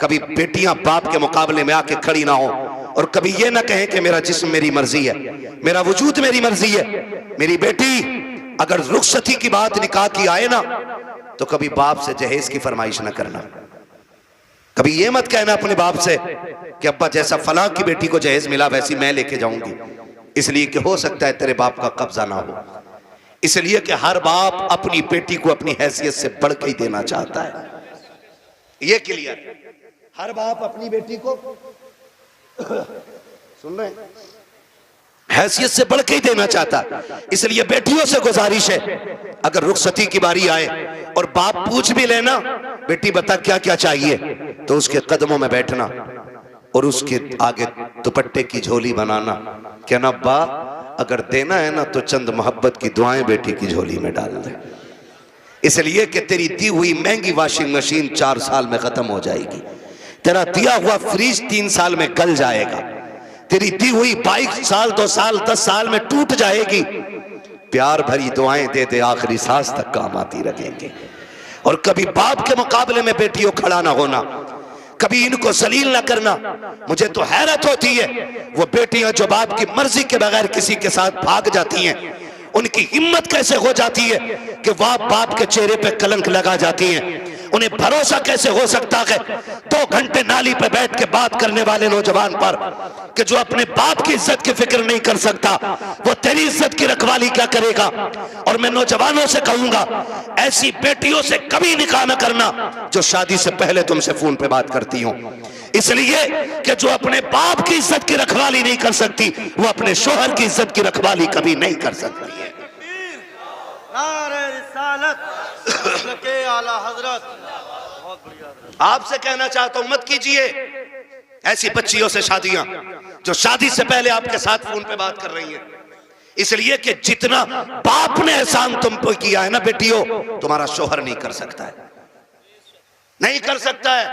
Speaker 1: कभी बेटियां बाप के मुकाबले में आके खड़ी ना हो, और कभी ये ना कहें कि मेरा जिस्म मेरी मर्जी है, मेरा वजूद मेरी मर्जी है। मेरी बेटी अगर रुखसती की बात निकाह की आए ना तो कभी बाप से जहेज की फरमाइश ना करना। कभी ये मत कहना अपने बाप से कि अब्बा जैसा फलां की बेटी को जहेज मिला वैसी मैं लेके जाऊंगी, इसलिए कि हो सकता है तेरे बाप का कब्जा ना हो। इसलिए कि हर बाप अपनी बेटी को अपनी हैसियत से बढ़ के ही देना चाहता है। ये क्लियर, हर बाप अपनी बेटी को सुन रहे हैं, हैसियत से बढ़ के ही देना चाहता। इसलिए बेटियों से गुजारिश है अगर रुखसती की बारी आए और बाप पूछ भी लेना बेटी बता क्या क्या चाहिए, तो उसके कदमों में बैठना और उसके आगे दुपट्टे की झोली बनाना, कहना अब्बा अगर देना है ना तो चंद मोहब्बत की दुआएं बेटी की झोली में डाल दे, इसलिए कि तेरी दी हुई महंगी वॉशिंग मशीन 4 साल में खत्म हो जाएगी, तेरा दिया हुआ फ्रिज 3 साल में गल जाएगा, तेरी दी हुई बाइक 1 साल 2 साल 10 साल में टूट जाएगी। प्यार भरी दुआएं दे दे आखिरी सांस तक काम आती रहेंगे। और कभी बाप के मुकाबले में बेटियों खड़ा ना होना, कभी इनको जलील ना करना। मुझे तो हैरत होती है वो बेटियां जो बाप की मर्जी के बगैर किसी के साथ भाग जाती हैं, उनकी हिम्मत कैसे हो जाती है कि वह बाप के चेहरे पे कलंक लगा जाती हैं। उन्हें भरोसा कैसे हो सकता है 2 घंटे नाली पे बैठ के बात करने वाले नौजवान पर कि जो अपने बाप की इज्जत की फिक्र नहीं कर सकता, वो तेरी इज्जत की रखवाली क्या करेगा। और मैं नौजवानों से कहूंगा, ऐसी बेटियों से कभी निकाह न करना जो शादी से पहले तुमसे फोन पे बात करती हो, इसलिए कि जो अपने बाप की इज्जत की रखवाली नहीं कर सकती, वो अपने शोहर की इज्जत की रखवाली कभी नहीं कर सकती है। आपसे कहना चाहता हूं, मत कीजिए ऐसी बच्चियों से शादियां जो शादी से पहले आपके साथ फोन पे बात कर रही हैं, इसलिए कि जितना बाप ने एहसान तुम पे किया है ना बेटियों, तुम्हारा शोहर नहीं कर सकता है, नहीं कर सकता है।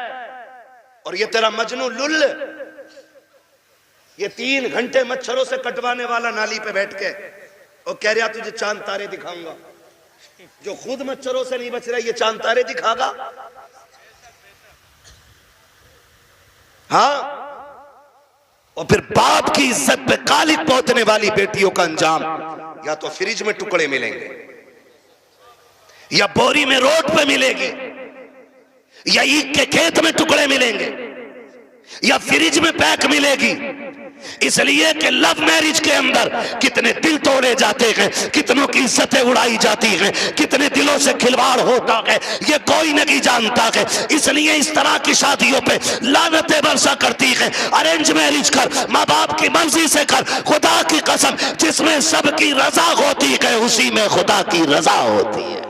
Speaker 1: और ये तेरा मजनू लुल, ये 3 घंटे मच्छरों से कटवाने वाला नाली पे बैठ के और कह रहा तुझे चांद तारे दिखाऊंगा, जो खुद मच्छरों से नहीं बच रहा ये चांद तारे दिखागा। हाँ, और फिर बाप की इज्जत पे कालिक पोतने वाली बेटियों का अंजाम या तो फ्रिज में टुकड़े मिलेंगे, या बोरी में रोड पे मिलेगी, या ईख के खेत में टुकड़े मिलेंगे, या फ्रिज में पैक मिलेगी। इसलिए कि लव मैरिज के अंदर कितने दिल तोड़े जाते हैं, कितनों की इज्जतें उड़ाई जाती हैं, कितने दिलों से खिलवाड़ होता है, ये कोई नहीं जानता है। इसलिए इस तरह की शादियों पे लानतें बरसा करती है। अरेंज मैरिज कर, माँ बाप की मर्जी से कर, खुदा की कसम जिसमें सबकी रजा होती है उसी में खुदा की रजा होती है।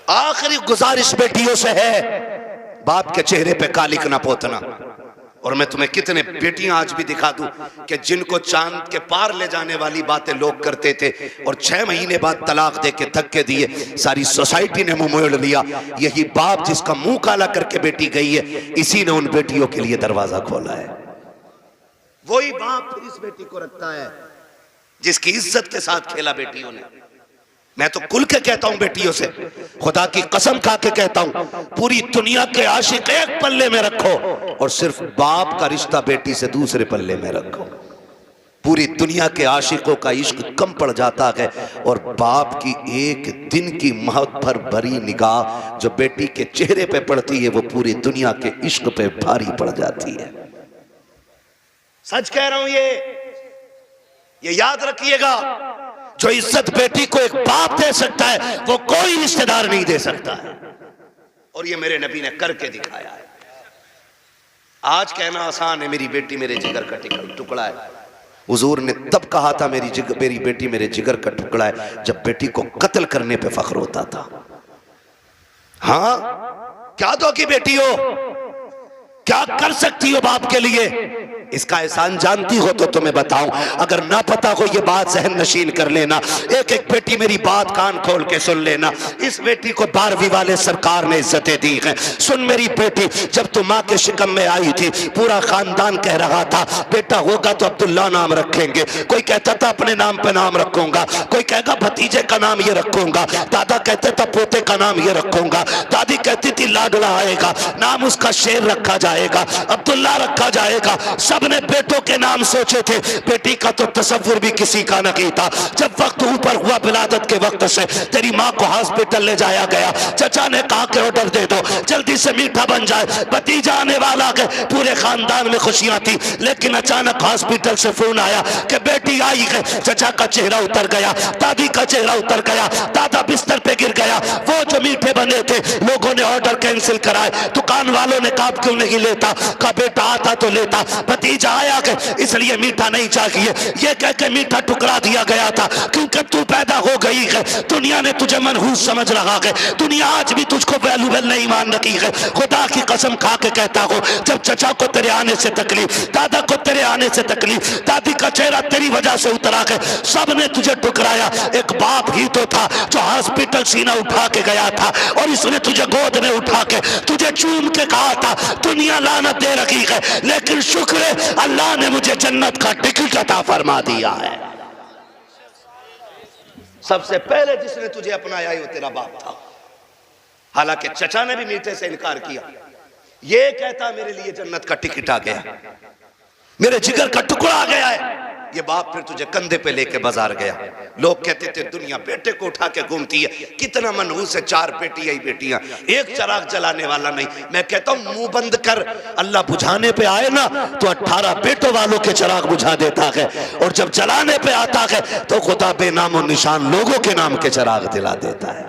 Speaker 1: आखिरी गुजारिश बेटियों से है, बाप के चेहरे पे कालिक ना पोतना। और मैं तुम्हें कितने बेटियां आज भी दिखा दूं कि जिनको चांद के पार ले जाने वाली बातें लोग करते थे और 6 महीने बाद तलाक दे के धक्के दिए, सारी सोसाइटी ने मुंह मोड़ लिया। यही बाप जिसका मुंह काला करके बेटी गई है, इसी ने उन बेटियों के लिए दरवाजा खोला है। वही बाप फिर इस बेटी को रखता है जिसकी इज्जत के साथ खेला बेटियों ने। मैं तो खुल के कहता हूं बेटियों से, खुदा की कसम खा के कहता हूं, पूरी दुनिया के आशिक एक पल्ले में रखो और सिर्फ बाप का रिश्ता बेटी से दूसरे पल्ले में रखो। पूरी दुनिया के आशिकों का इश्क कम पड़ जाता है और बाप की एक दिन की महत्व भर भरी निगाह जो बेटी के चेहरे पे पड़ती है, वो पूरी दुनिया के इश्क पे भारी पड़ जाती है। सच कह रहा हूं, ये याद रखिएगा, जो इज्जत बेटी को एक बाप दे सकता है वो कोई रिश्तेदार नहीं दे सकता है। और ये मेरे नबी ने करके दिखाया है। आज कहना आसान है, मेरी बेटी मेरे जिगर का टुकड़ा है। हुजूर ने तब कहा था मेरी बेटी मेरे जिगर का टुकड़ा है जब बेटी को कत्ल करने पे फख्र होता था। हाँ, क्या दो की बेटी हो, क्या कर सकती हो बाप के लिए, इसका एहसान जानती हो तो तुम्हें बताऊं, अगर ना पता हो ये बात जहन नशीन कर लेना। एक एक बेटी मेरी बात कान खोल के सुन लेना। इस बेटी को 12वीं वाले सरकार ने इज्जतें दी हैं। सुन मेरी बेटी, जब तू माँ के शिकम में आई थी पूरा खानदान कह रहा था बेटा होगा तो अब्दुल्ला नाम रखेंगे, कोई कहता था अपने नाम पे नाम रखूंगा, कोई कहेगा भतीजे का नाम ये रखूंगा, दादा कहते था पोते का नाम ये रखूंगा, दादी कहती थी लाडला आएगा, नाम उसका शेर रखा जाएगा, अब्दुल्ला रखा जाएगा। सबने बेटों के नाम सोचे थे, बेटी का तो तसव्वुर भी किसी का नहीं था। जब वक्त ऊपर हुआ विलादत के वक्त से तेरी माँ को हॉस्पिटल ले जाया गया, चचा ने कहा कि ऑर्डर दे दो जल्दी से मीठा बन जाए, भतीजा आने वाला है। पूरे खानदान में खुशियां थी, लेकिन अचानक हॉस्पिटल से फोन आया कि बेटी आई है। चचा का चेहरा उतर गया, दादी का चेहरा उतर गया, दादा बिस्तर पे गिर गया। वो जो मीठे बने थे लोगों ने ऑर्डर कैंसिल कराए, दुकान वालों ने कहा क्यों नहीं लेता, कहा बेटा आता तो लेता, भतीजा आया कि इसलिए मीठा नहीं चाहिए, ये कह के मीठा टुकड़ा दिया गया था क्योंकि तू पैदा हो गई है। दुनिया ने तुझे मनहूस समझ रहा है, दुनिया आज भी तुझको वैल्यूबल नहीं ईमान रखी है। खुदा की कसम खा के कहता हूँ, जब चचा को तेरे आने से तकलीफ, दादा को तेरे आने से तकलीफ, दादी का चेहरा तेरी वजह से उतरा है, सब ने तुझे ठुकराया। एक बाप ही तो था जो हॉस्पिटल सीना उठा के गया था और इसने तुझे गोद में उठा के तुझे चूम के कहा था दुनिया लानत दे रखी है, लेकिन शुक्र है अल्लाह ने मुझे जन्नत का टिकट अता फरमा दिया है। सबसे पहले जिसने तुझे अपनाया वो तेरा बाप था। हालांकि चचा ने भी मीठे से इनकार किया। ये कहता मेरे लिए जन्नत का टिकट आ गया, मेरे जिगर का टुकड़ा आ गया है। ये बाप फिर तुझे कंधे पे लेके बाजार गया। लोग कहते थे दुनिया बेटे को उठा के घूमती है, कितना मनहूस है, 4 बेटियां ही बेटियां, एक चिराग जलाने वाला नहीं। मैं कहता हूं मुंह बंद कर, अल्लाह बुझाने पे आए ना तो 18 बेटों वालों के चिराग बुझा देता है, और जब जलाने पे आता है तो खुदा बेनामो निशान लोगों के नाम के चिराग दिला देता है।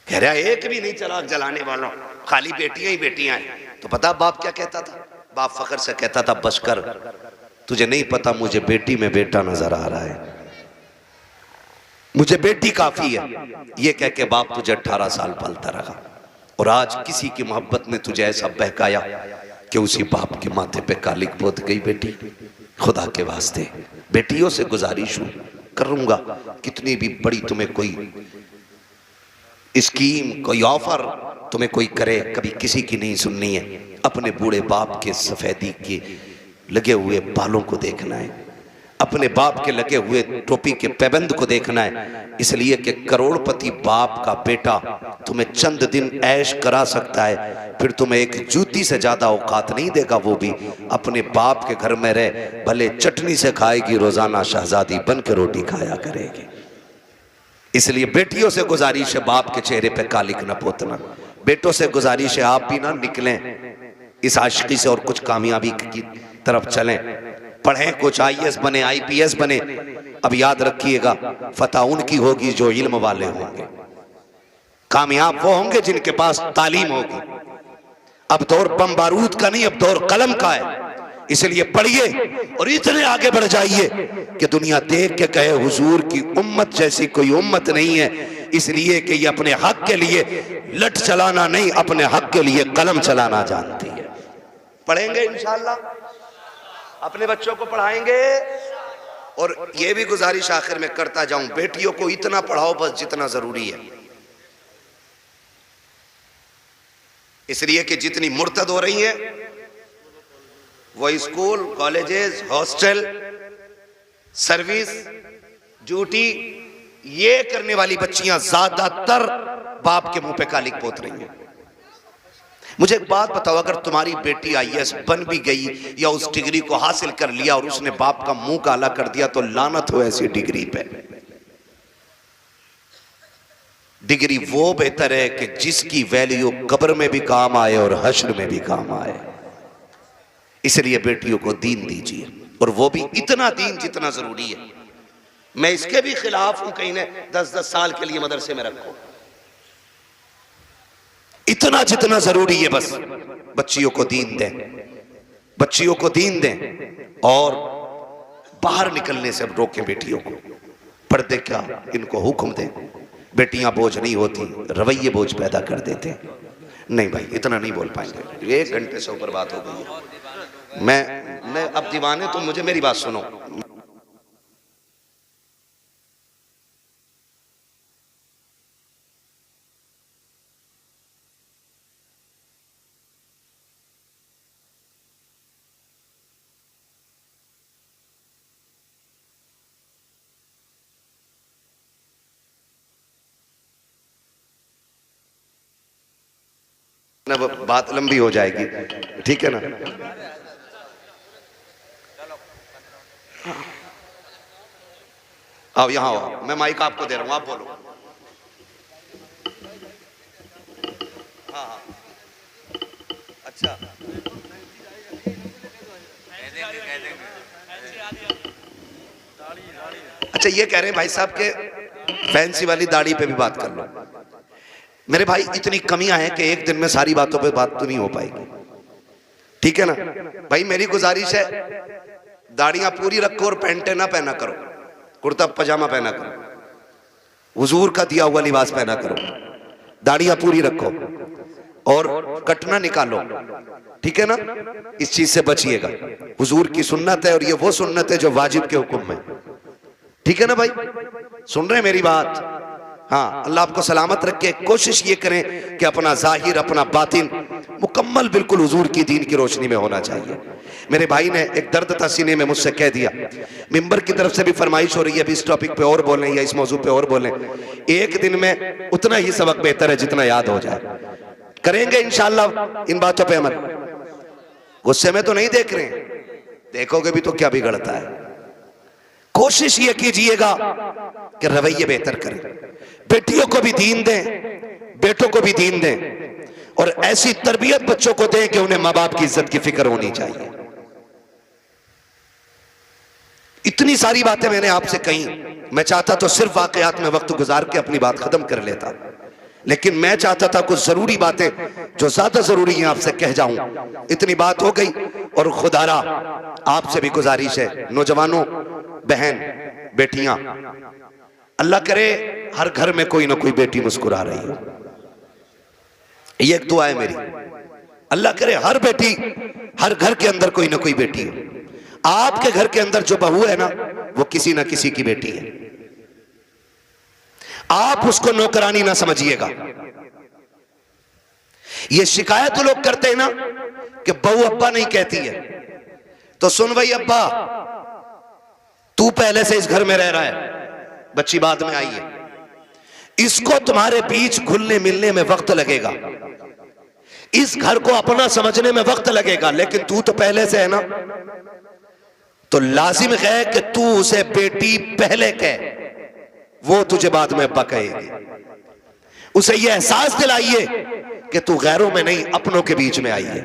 Speaker 1: कह रहा एक भी नहीं चिराग जलाने वाला, खाली बेटियां ही बेटियां हैं। तो पता बाप क्या कहता था? बाप फखर से कहता था बस कर, तुझे नहीं पता मुझे बेटी में बेटा नजर आ रहा है, मुझे बेटी काफी है। ये कह के बाप तुझे 18 साल पालता रहा, और आज किसी की मोहब्बत ने तुझे ऐसा बहकाया कि उसी बाप के माथे पे कालिक पोत गई बेटी। खुदा के वास्ते बेटियों से गुजारिश करूंगा, कितनी भी बड़ी तुम्हें कोई स्कीम, कोई ऑफर तुम्हें कोई करे, कभी किसी की नहीं सुननी है। अपने बूढ़े बाप के सफेदी के लगे हुए बालों को देखना है, अपने बाप के लगे हुए टोपी के पैबंद को देखना है, इसलिए कि करोड़पति बाप का बेटा तुम्हें चंद दिन ऐश करा सकता है, फिर तुम्हें एक जूती से ज्यादा औकात नहीं देगा। वो भी अपने बाप के घर में रह, भले चटनी से खाएगी, रोजाना शहजादी बन के रोटी खाया करेगी। इसलिए बेटियों से गुजारिश है बाप के चेहरे पे कालिक न पोतना। बेटों से गुजारिश है आप भी ना निकलें इस आशिकी से और कुछ कामयाबी की तरफ चलें, पढ़ें, कुछ IAS बने, IPS बने। अब याद रखिएगा फतह उनकी होगी जो इल्म वाले होंगे, कामयाब वो होंगे जिनके पास तालीम होगी। अब दौर बम बारूद का नहीं, अब दौर कलम का है। इसलिए पढ़िए और इतने आगे बढ़ जाइए कि दुनिया देख के कहे हुजूर की उम्मत जैसी कोई उम्मत नहीं है, इसलिए कि ये अपने हक के लिए लठ चलाना नहीं, अपने हक के लिए कलम चलाना जानती है। पढ़ेंगे इंशाअल्लाह, अपने बच्चों को पढ़ाएंगे। और ये भी गुजारिश आखिर में करता जाऊं, बेटियों को इतना पढ़ाओ बस जितना जरूरी है, इसलिए कि जितनी मुर्तद हो रही है वो school, colleges, hostel, service, duty, ये करने वाली बच्चियां ज्यादातर बाप के मुंह पे कालिक पोत रही हैं। मुझे एक बात बताओ, अगर तुम्हारी बेटी IAS बन भी गई या उस डिग्री को हासिल कर लिया और उसने बाप का मुंह काला कर दिया, तो लानत हो ऐसी डिग्री पे। डिग्री वो बेहतर है कि जिसकी वैल्यू कब्र में भी काम आए और हश्र में भी काम आए। इसलिए बेटियों को दीन दीजिए, और वो भी इतना दीन जितना जरूरी है। मैं इसके भी खिलाफ हूं कहीं ने 10-10 साल के लिए मदरसे में रखो, इतना जितना जरूरी है बस बच्चियों को दीन दें, बच्चियों को दीन दें, और बाहर निकलने से अब रोकें बेटियों को। पर्दे क्या, इनको हुक्म दें। बेटियां बोझ नहीं होती, रवैये बोझ पैदा कर देते। नहीं भाई इतना नहीं बोल पाएंगे, 1 घंटे से ऊपर बात हो गई है। मैं अब दीवाने, तो मुझे मेरी बात सुनो। ना बात लंबी हो जाएगी, ठीक है ना। आओ यहाँ आओ, मैं माइक आपको दे रहा हूँ, आप बोलो। हाँ हाँ अच्छा, अच्छा ये कह रहे हैं भाई साहब के फैंसी वाली दाढ़ी पे भी बात कर लो। मेरे भाई इतनी कमियां हैं कि एक दिन में सारी बातों पे बात तो नहीं हो पाएगी, ठीक है ना भाई। मेरी गुजारिश है दाढ़ियां पूरी रखो और पैंटे ना पहना करो, कुर्ता पजामा पहना करो, हुजूर का दिया हुआ लिबास पहना करो। दाढ़ियां पूरी रखो और कटना निकालो, ठीक है ना, इस चीज से बचिएगा। हुजूर की सुन्नत है और ये वो सुन्नत है जो वाजिब के हुक्म में, ठीक है ना भाई, सुन रहे हैं मेरी बात? हाँ, अल्लाह आपको सलामत रखे। कोशिश ये करें कि अपना जाहिर अपना बातिन मुकम्मल बिल्कुल हुजूर की दीन की रोशनी में होना चाहिए। मेरे भाई ने एक दर्द था सीने में, मुझसे कह दिया, मिंबर की तरफ से भी फरमाइश हो रही है अभी इस टॉपिक पे और बोलें या इस मौजू पे और बोलें। एक दिन में उतना ही सबक बेहतर है जितना याद हो जाए। करेंगे इंशाअल्लाह इन बातों पे अमल। गुस्से में तो नहीं देख रहे हैं, देखोगे भी तो क्या बिगड़ता है। कोशिश ये कीजिएगा कि रवैये बेहतर करें, बेटियों को भी दीन दें, बेटों को भी दीन दें, और ऐसी तरबियत बच्चों को दें कि उन्हें माँ बाप की इज्जत की फिक्र होनी चाहिए। इतनी सारी बातें मैंने आपसे कही, मैं चाहता तो सिर्फ वाकयात में वक्त गुजार के अपनी बात खत्म कर लेता, लेकिन मैं चाहता था कुछ जरूरी बातें जो ज्यादा जरूरी हैं आपसे कह जाऊं। इतनी बात हो गई। और खुदारा आपसे भी गुजारिश है, नौजवानों, बहन, बेटियां, अल्लाह करे हर घर में कोई ना कोई बेटी मुस्कुरा रही हो। ये एक दुआ है मेरी, अल्लाह करे हर बेटी, हर घर के अंदर कोई ना कोई बेटी हो। आपके घर के अंदर जो बहू है ना, वो किसी ना किसी की बेटी है। आप उसको नौकरानी ना समझिएगा। ये शिकायत तो लोग करते हैं ना कि बहू अब्बा नहीं कहती है, तो सुन भाई अब्बा, तू पहले से इस घर में रह रहा है, बच्ची बाद में आई है, इसको तुम्हारे बीच घुलने मिलने में वक्त लगेगा, इस घर को अपना समझने में वक्त लगेगा, लेकिन तू तो पहले से है ना, तो लाजिम है कि तू उसे बेटी पहले कह, वो तुझे बाद में अब्बा कहेगी। उसे यह एहसास दिलाइए कि तू गैरों में नहीं अपनों के बीच में आई है।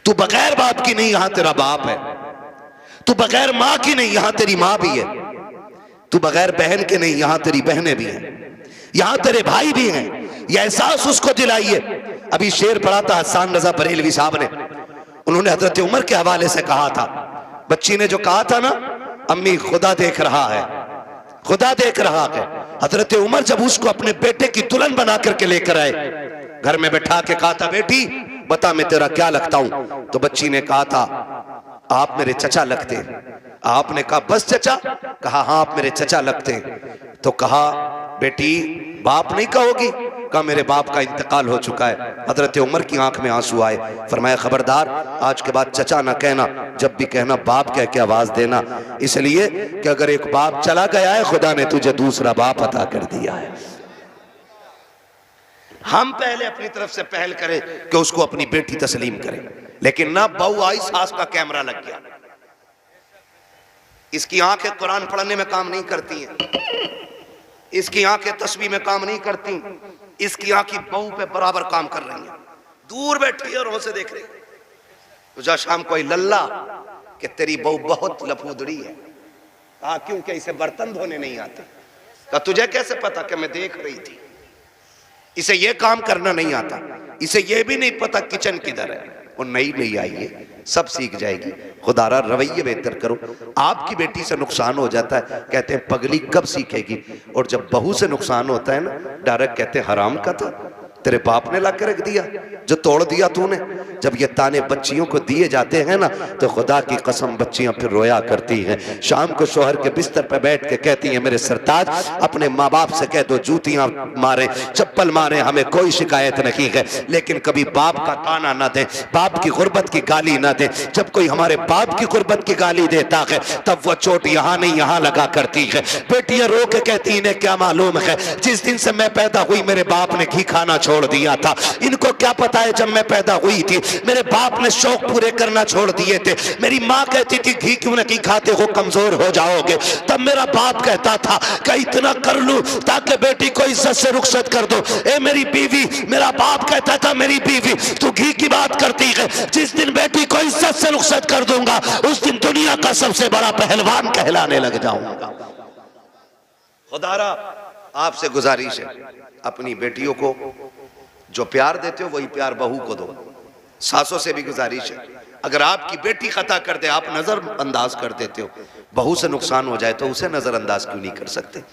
Speaker 1: तू बगैर बाप की नहीं, यहां तेरा बाप है। तू बगैर मां की नहीं, यहां तेरी मां भी है। तू बगैर बहन के नहीं, यहां तेरी बहनें भी हैं, यहां तेरे भाई भी हैं। यह एहसास उसको दिलाइए। अभी शेर पढ़ा था हसन रजा बरेलवी साहब ने, उन्होंने हजरत उमर के हवाले से कहा था, बच्ची ने जो कहा था ना, अम्मी खुदा देख रहा है, खुदा देख रहा है। हजरत उमर जब उसको अपने बेटे की दुल्हन बना करके लेकर आए, घर में बैठा के कहा था, बेटी बता मैं तेरा क्या लगता हूं? तो बच्ची ने कहा था, आप मेरे चचा लगते हैं। आपने कहा बस चचा? कहा हाँ आप मेरे चचा लगते हैं। तो कहा बेटी बाप नहीं कहोगी? कहा मेरे बाप का इंतकाल हो चुका है। हजरत उमर की आंख में आंसू आए। फरमाया खबरदार आज के बाद चचा ना कहना, जब भी कहना बाप कह के आवाज देना, इसलिए कि अगर एक बाप चला गया है, खुदा ने तुझे दूसरा बाप अता कर दिया है। हम पहले अपनी तरफ से पहल करें कि उसको अपनी बेटी तस्लीम करें, लेकिन ना बहू आई, सास का कैमरा लग गया। इसकी आंखें कुरान पढ़ने में काम नहीं करती हैं, इसकी आंखें तस्बीह में काम नहीं करती, इसकी आंखें बहू पे बराबर काम कर रही हैं। दूर बैठी है और से देख रही। तुझा शाम कोई लल्ला कि तेरी बहू बहुत लफूदड़ी है। कहा क्योंकि इसे बर्तन धोने नहीं आते। कहा तुझे कैसे पता? कि मैं देख रही थी। इसे ये काम करना नहीं आता, इसे ये भी नहीं पता किचन किधर है। वो नई नई आई है, सब सीख जाएगी। खुदारा रवैये बेहतर करो। आपकी बेटी से नुकसान हो जाता है, कहते हैं पगली कब सीखेगी, और जब बहू से नुकसान होता है ना, डायरेक्ट कहते हैं हराम का था, तेरे बाप ने ला के रख दिया, जो तोड़ दिया तूने। जब ये ताने बच्चियों को दिए जाते हैं ना, तो खुदा की कसम बच्चियां फिर रोया करती हैं। शाम को शोहर के बिस्तर पर बैठ के कहती हैं, मेरे सरताज अपने माँ बाप से कह दो जूतियां मारे, चप्पल मारे, हमें कोई शिकायत नहीं है, लेकिन कभी बाप का ताना ना दे, बाप की गुर्बत की गाली ना दे। जब कोई हमारे बाप की गुर्बत की गाली देता है, तब वो चोट यहाँ नहीं यहाँ लगा करती है। बेटियां रो के कहती इन्हें क्या मालूम है, जिस दिन से मैं पैदा हुई मेरे बाप ने घी खाना छोड़ दिया था। इनको क्या पता है जब मैं पैदा हुई थी मेरे बाप ने शौक पूरे करना छोड़ दिए थे। मेरी माँ कहती थी घी क्यों नहीं खाते हो, कमजोर हो जाओगे। तब मेरा बाप कहता था कि इतना कर लूं ताकि बेटी को इज्जत से रुखसत कर दो। ए मेरी बीवी, मेरा बाप कहता था मेरी बीवी तू घी की बात करती है, जिस दिन बेटी को इज्जत से रुखसत कर दूंगा उस दिन दुनिया का सबसे बड़ा पहलवान कहलाने लग जाऊंगा। खुदारा आपसे गुजारिश है, अपनी बेटियों को जो प्यार देते हो वही प्यार बहू को दो। सासों से भी गुजारिश है, अगर आपकी बेटी खता कर दे, आप नजर अंदाज कर देते हो, बहू से नुकसान हो जाए तो उसे नजरअंदाज क्यों नहीं कर सकते?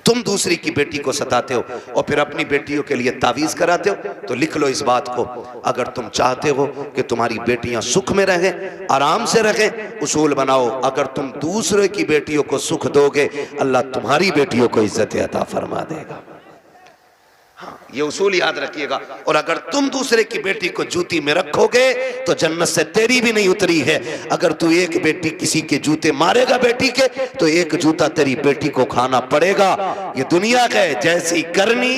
Speaker 1: तुम दूसरी की बेटी को सताते हो और फिर अपनी बेटियों के लिए तावीज कराते हो, तो लिख लो इस बात को, अगर तुम चाहते हो कि तुम्हारी बेटियां सुख में रहें, आराम से रहें, उसूल बनाओ, अगर तुम दूसरे की बेटियों को सुख दोगे, अल्लाह तुम्हारी बेटियों को इज्जत अता फरमा देगा। हाँ, ये उसूल याद रखिएगा। और अगर तुम दूसरे की बेटी को जूती में रखोगे तो जन्नत से तेरी भी नहीं उतरी है। अगर तू एक बेटी किसी के जूते मारेगा बेटी के, तो एक जूता तेरी बेटी को खाना पड़ेगा। ये दुनिया का है, जैसी करनी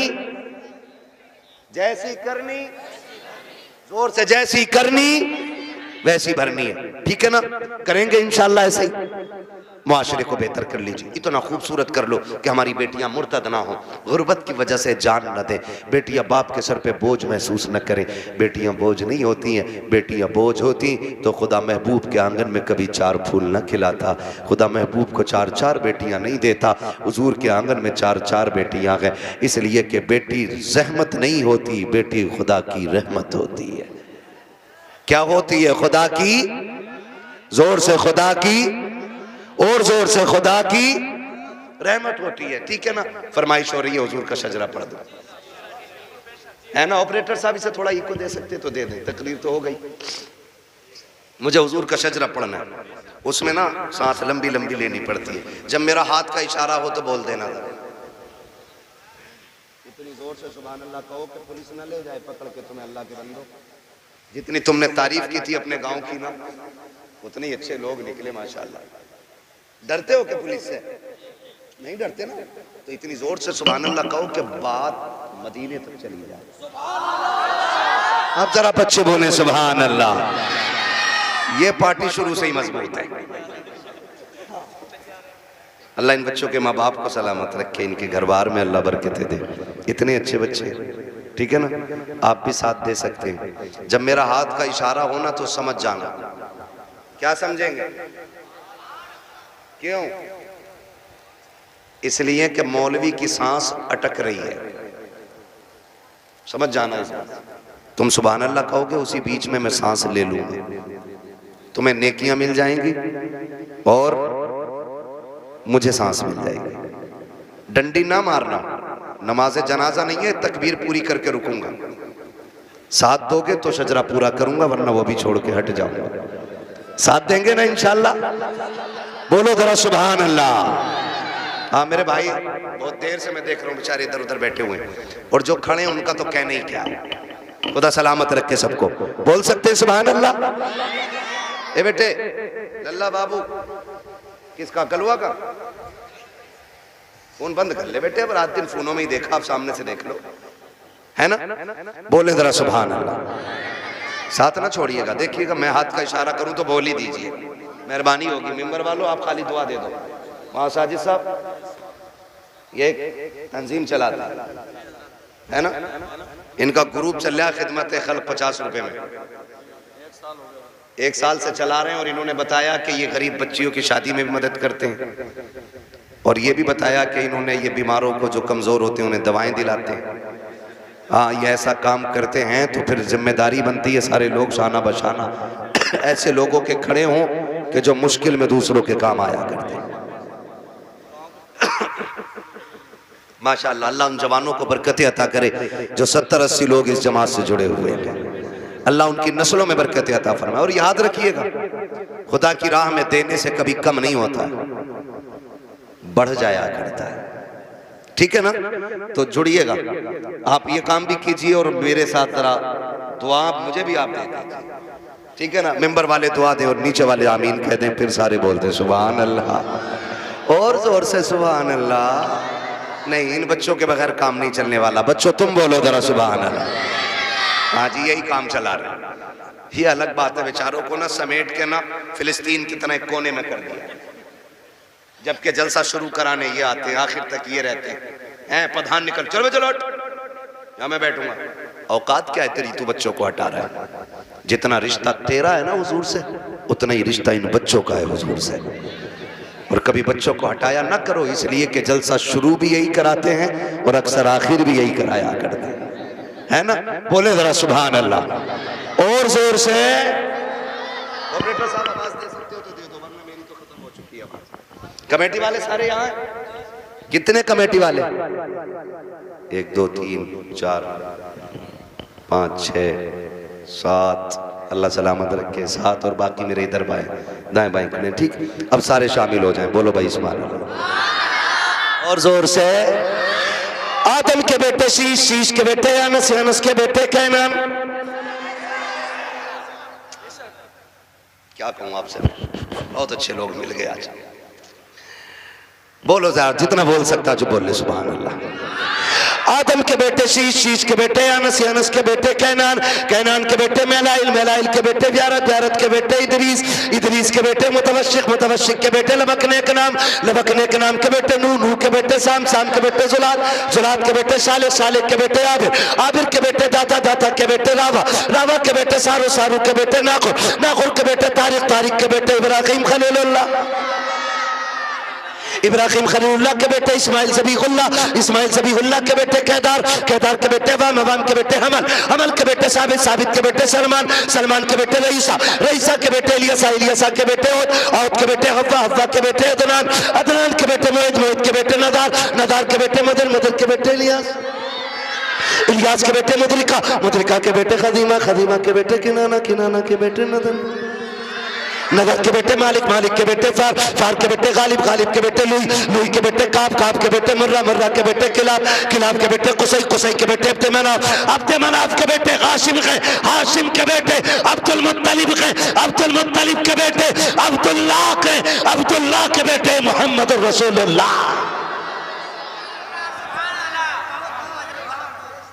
Speaker 1: जोर से, जैसी करनी वैसी भरनी है। ठीक है ना? करेंगे इंशाअल्लाह ऐसे ही, मुआशरे को बेहतर कर लीजिए। इतना खूबसूरत कर लो कि हमारी बेटियां मुर्तद ना हो, गुर्बत की वजह से जान न दें, बेटियां बाप के सर पे बोझ महसूस न करें। बेटियां बोझ नहीं होती हैं, बेटियां बोझ होती तो खुदा महबूब के आंगन में कभी 4 फूल न खिलाता, खुदा महबूब को 4-4 बेटियां नहीं देता, हुजूर के आंगन में 4-4 बेटियां हैं। इसलिए कि बेटी रहमत नहीं होती, बेटी खुदा की रहमत होती है। क्या होती है? खुदा की, जोर से खुदा की, और जोर से खुदा की रहमत होती है। ठीक है ना? फरमाइश हो रही है हुजूर का शजरा पढ़ दो, है ना? ऑपरेटर साहब इसे थोड़ा इको दे सकते तो दे दें, तकरीर तो हो गई। मुझे हुजूर का शजरा पढ़ना है, उसमें ना सांस लंबी लंबी लेनी पड़ती है। जब मेरा हाथ का इशारा हो तो बोल देना, इतनी जोर से सुभान अल्लाह कहो कि पुलिस ना ले जाए पकड़ के तुम्हें। अल्लाह के बंदो, जितनी तुमने तारीफ की थी अपने गांव की ना, उतने ही अच्छे लोग निकले माशाअल्लाह। डरते हो कि पुलिस से? नहीं डरते ना, तो इतनी जोर से सुभान अल्लाह कहो कि बात मदीने तक चली जाए। अब जरा बच्चे बोले सुभान अल्लाह। ये पार्टी शुरू से ही मजबूत है। अल्लाह इन बच्चों के माँ बाप को सलामत रखे, इनके घर बार में अल्लाह बरकतें दे। इतने अच्छे बच्चे, ठीक है ना? आप भी साथ दे सकते हैं। जब मेरा हाथ का इशारा होना तो समझ जाना। क्या समझेंगे? क्यों? इसलिए कि मौलवी की सांस अटक रही है, समझ जाना इस बात। तुम सुभान अल्लाह कहोगे, उसी बीच में मैं सांस ले लूंगा, तुम्हें नेकियां मिल जाएंगी और मुझे सांस मिल जाएगी। डंडी ना मारना, नमाज जनाजा नहीं है, तकबीर पूरी करके रुकूंगा। साथ दोगे तो शजरा पूरा करूंगा, वरना वो भी छोड़ के हट जाऊंगा। साथ देंगे ना इंशाअल्लाह? बोलो जरा सुभान अल्लाह। हाँ मेरे भाई, बहुत देर से मैं देख रहा हूँ बेचारे इधर उधर बैठे हुए हैं, और जो खड़े हैं उनका तो कहने ही क्या है। खुदा सलामत रखे सबको। बोल सकते हैं सुभान अल्लाह? ए बेटे लल्ला बाबू, किसका? कलवा का। फोन बंद कर ले बेटे, अब रात दिन फोनों में ही देखा, आप सामने से देख लो, है ना? बोले जरा सुभान अल्लाह। साथ ना छोड़िएगा, देखिएगा मैं हाथ का इशारा करूं तो बोल ही दीजिए, मेहरबानी होगी। मेंबर वालों आप खाली दुआ दे दो। वहाँ साजिद साहब ये तंजीम चलाता है ना, इनका ग्रुप चल रहा है खिदमत खल्क 50 रुपए में, 1 साल से चला रहे हैं। और इन्होंने बताया कि ये गरीब बच्चियों की शादी में भी मदद करते हैं, और ये भी बताया कि इन्होंने ये बीमारों को जो कमज़ोर होते हैं उन्हें दवाएं दिलाते हैं। हाँ, ये ऐसा काम करते हैं तो फिर जिम्मेदारी बनती है सारे लोग शाना बशाना ऐसे लोगों के खड़े हों कि जो मुश्किल में दूसरों के काम आया करते हैं। माशाअल्लाह, अल्लाह उन जवानों को बरकतें अता करे जो 70-80 लोग इस जमात से जुड़े हुए हैं। अल्लाह उनकी नस्लों में बरकतें अता फरमाए। और याद रखिएगा, खुदा की राह में देने से कभी कम नहीं होता, बढ़ जाया करता है। ठीक है ना? तो जुड़िएगा, आप ये काम भी कीजिए और मेरे साथ जरा दुआ मुझे भी आप दें, ठीक है ना? मेंबर वाले दुआ दें और नीचे वाले आमीन कह दें, फिर सारे बोलते हैं सुभान अल्लाह, और जोर से सुभान अल्लाह। नहीं, इन बच्चों के बगैर काम नहीं चलने वाला। बच्चों तुम बोलो जरा सुभान अल्लाह। हाँ जी, यही काम चला रहे हैं। ये अलग बात है, बेचारों को ना समेट के ना फिलिस्तीन की तरह एक कोने में कर दिया, जबकि जलसा शुरू कराने ये आते हैं, आखिर तक ये रहते हैं। प्रधान निकल, चलो चलो यहाँ मैं बैठूंगा। औकात क्या है तेरी, तू बच्चों को हटा रहा है। जितना रिश्ता तेरा है ना हुजूर से, उतना ही रिश्ता इन बच्चों का है हुजूर से। और कभी बच्चों को हटाया ना करो, इसलिए कि जलसा शुरू भी यही कराते हैं और अक्सर आखिर भी यही कराया करते हैं, है ना? बोले जरा सुभान अल्लाह और जोर से। ऑपरेटर साहब आवाज दे सकते हो तो दे दो, वरना मेरी तो खत्म हो चुकी है आवाज। कमेटी वाले सारे यहाँ हैं? कितने कमेटी वाले? 1 2 3 4 5 6 7, अल्लाह सलामत रखे, 7 और बाकी मेरे इधर बाएं दाएं बाएं खड़े। ठीक, अब सारे शामिल हो जाएं। बोलो भाई सुभान अल्लाह और जोर से। आदम के बेटे शीश, शीश के बेटे अनस, अनस के बेटे कैनान। क्या कहूं आपसे, बहुत अच्छे लोग मिल गए आज। बोलो ज़रा, जितना बोल सकता जो बोल ले सुभान अल्लाह। आदम के बेटे शीश, शीश के बेटे अनस, अनस के बेटे कैनान, कैनान के बेटे मेलाइल, मेलाइल के बेटे ब्यारत, ब्यारत के बेटे इदरीस, इदरीस के बेटे मुतवश्शिक, मुतवश्शिक के बेटे लबकने के नाम, लबकने के नाम के बेटे नूह, नूह के बेटे साम, साम के बेटे जुलाल, जुलाल के बेटे साले, साले के बेटे आबिर, आबिर के बेटे दाता, दाता के बेटे रावा, रावा के बेटे सारू, सारू के बेटे नाखुर, नाखुर के बेटे तारिक, तारिक के बेटे इब्राहिम खलीलुल्लाह, इब्राहिम खलीलुल्लाह के बेटे इस्माइल ज़बीहुल्लाह, इस्माइल ज़बीहुल्लाह के बेटे केदार, केदार के बेटे वाम, वाम के बेटे हमल, हमल के बेटे साबित, साबित के बेटे सलमान, सलमान के बेटे रईसा, रईसा के बेटे इलियासा, इलियासा के बेटे औद, औद के बेटे हव्वा, हव्वा के बेटे अदनान, अदनान के बेटे मोइद, मोइद के बेटे नदार, नदार के बेटे मदन, मदन के बेटे इलियास, इलियास के बेटे मुदरिका, मुदरिका के बेटे खदीमा, खदीमा के बेटे किनाना, किनाना के बेटे नदन, नदर के बेटे मालिक, मालिक के बेटे फार, फार के बेटे गालिब, गालिब के बेटे लुई, लुई के बेटे काब, काब के बेटे मुर्रा, मुर्रा के बेटे किलाब, किलाब के बेटे कुसै, कुसै के बेटे अब्दे मनाफ, अब्दे मनाफ के बेटे हाशिम के, हाशिम के बेटे अब्दुल मुत्तलिब के, अब्दुल मुत्तलिब के बेटे अब्दुल्लाह के, अब्दुल्लाह के बेटे मोहम्मद रसूलुल्लाह।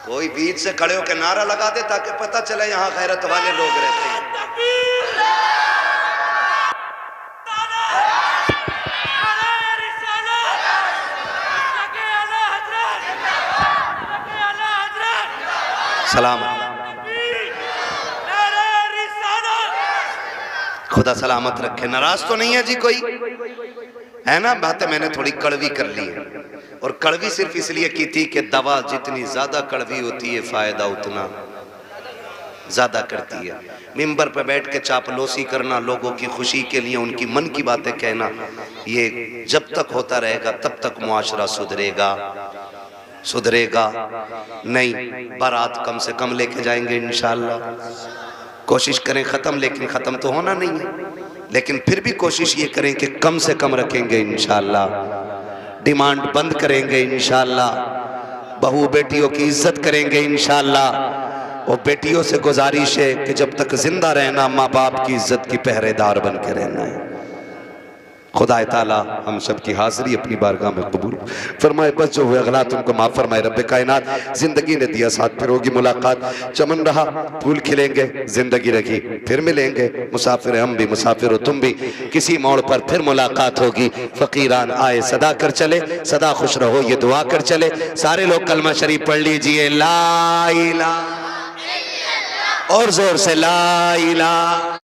Speaker 1: कोई बीच से खड़े होकर नारा लगा दे ताकि पता चले यहाँ गैरत वाले लोग रहते हैं। सलाम, खुदा सलामत रखे। नाराज तो नहीं है जी कोई, है ना? बातें मैंने थोड़ी कड़वी कर ली है, और कड़वी सिर्फ इसलिए की थी कि दवा जितनी ज्यादा कड़वी होती है फायदा उतना ज्यादा करती है। मिंबर पे बैठ के चापलूसी करना, लोगों की खुशी के लिए उनकी मन की बातें कहना, ये जब तक होता रहेगा तब तक मुआशरा सुधरेगा, सुधरेगा नहीं। बारात कम से कम लेके जाएंगे इंशाअल्लाह, कोशिश करें ख़त्म, लेकिन ख़त्म तो होना नहीं है, लेकिन फिर भी कोशिश ये करें कि कम से कम रखेंगे इंशाअल्लाह। डिमांड बंद करेंगे इंशाअल्लाह, बहू बेटियों की इज्जत करेंगे इंशाअल्लाह। और बेटियों से गुजारिश है कि जब तक जिंदा रहना माँ बाप की इज्जत की पहरेदार बन के रहना है। खुदा ताला हम सब की हाजिरी अपनी बारगाह में कबूल फरमाए, बस जो हुए गलत उनको माफ़ फरमाए। रब्बे कायनात जिंदगी ने दिया साथ, फिर होगी मुलाकात, चमन रहा फूल खिलेंगे, जिंदगी रखी फिर मिलेंगे, मुसाफिर हम भी मुसाफिर हो तुम भी, किसी मोड़ पर फिर मुलाकात होगी। फकीरान आए सदा कर चले, सदा खुश रहो ये दुआ कर चले। सारे लोग कलमा शरीफ पढ़ लीजिए, ला इलाहा, और जोर से ला इलाहा।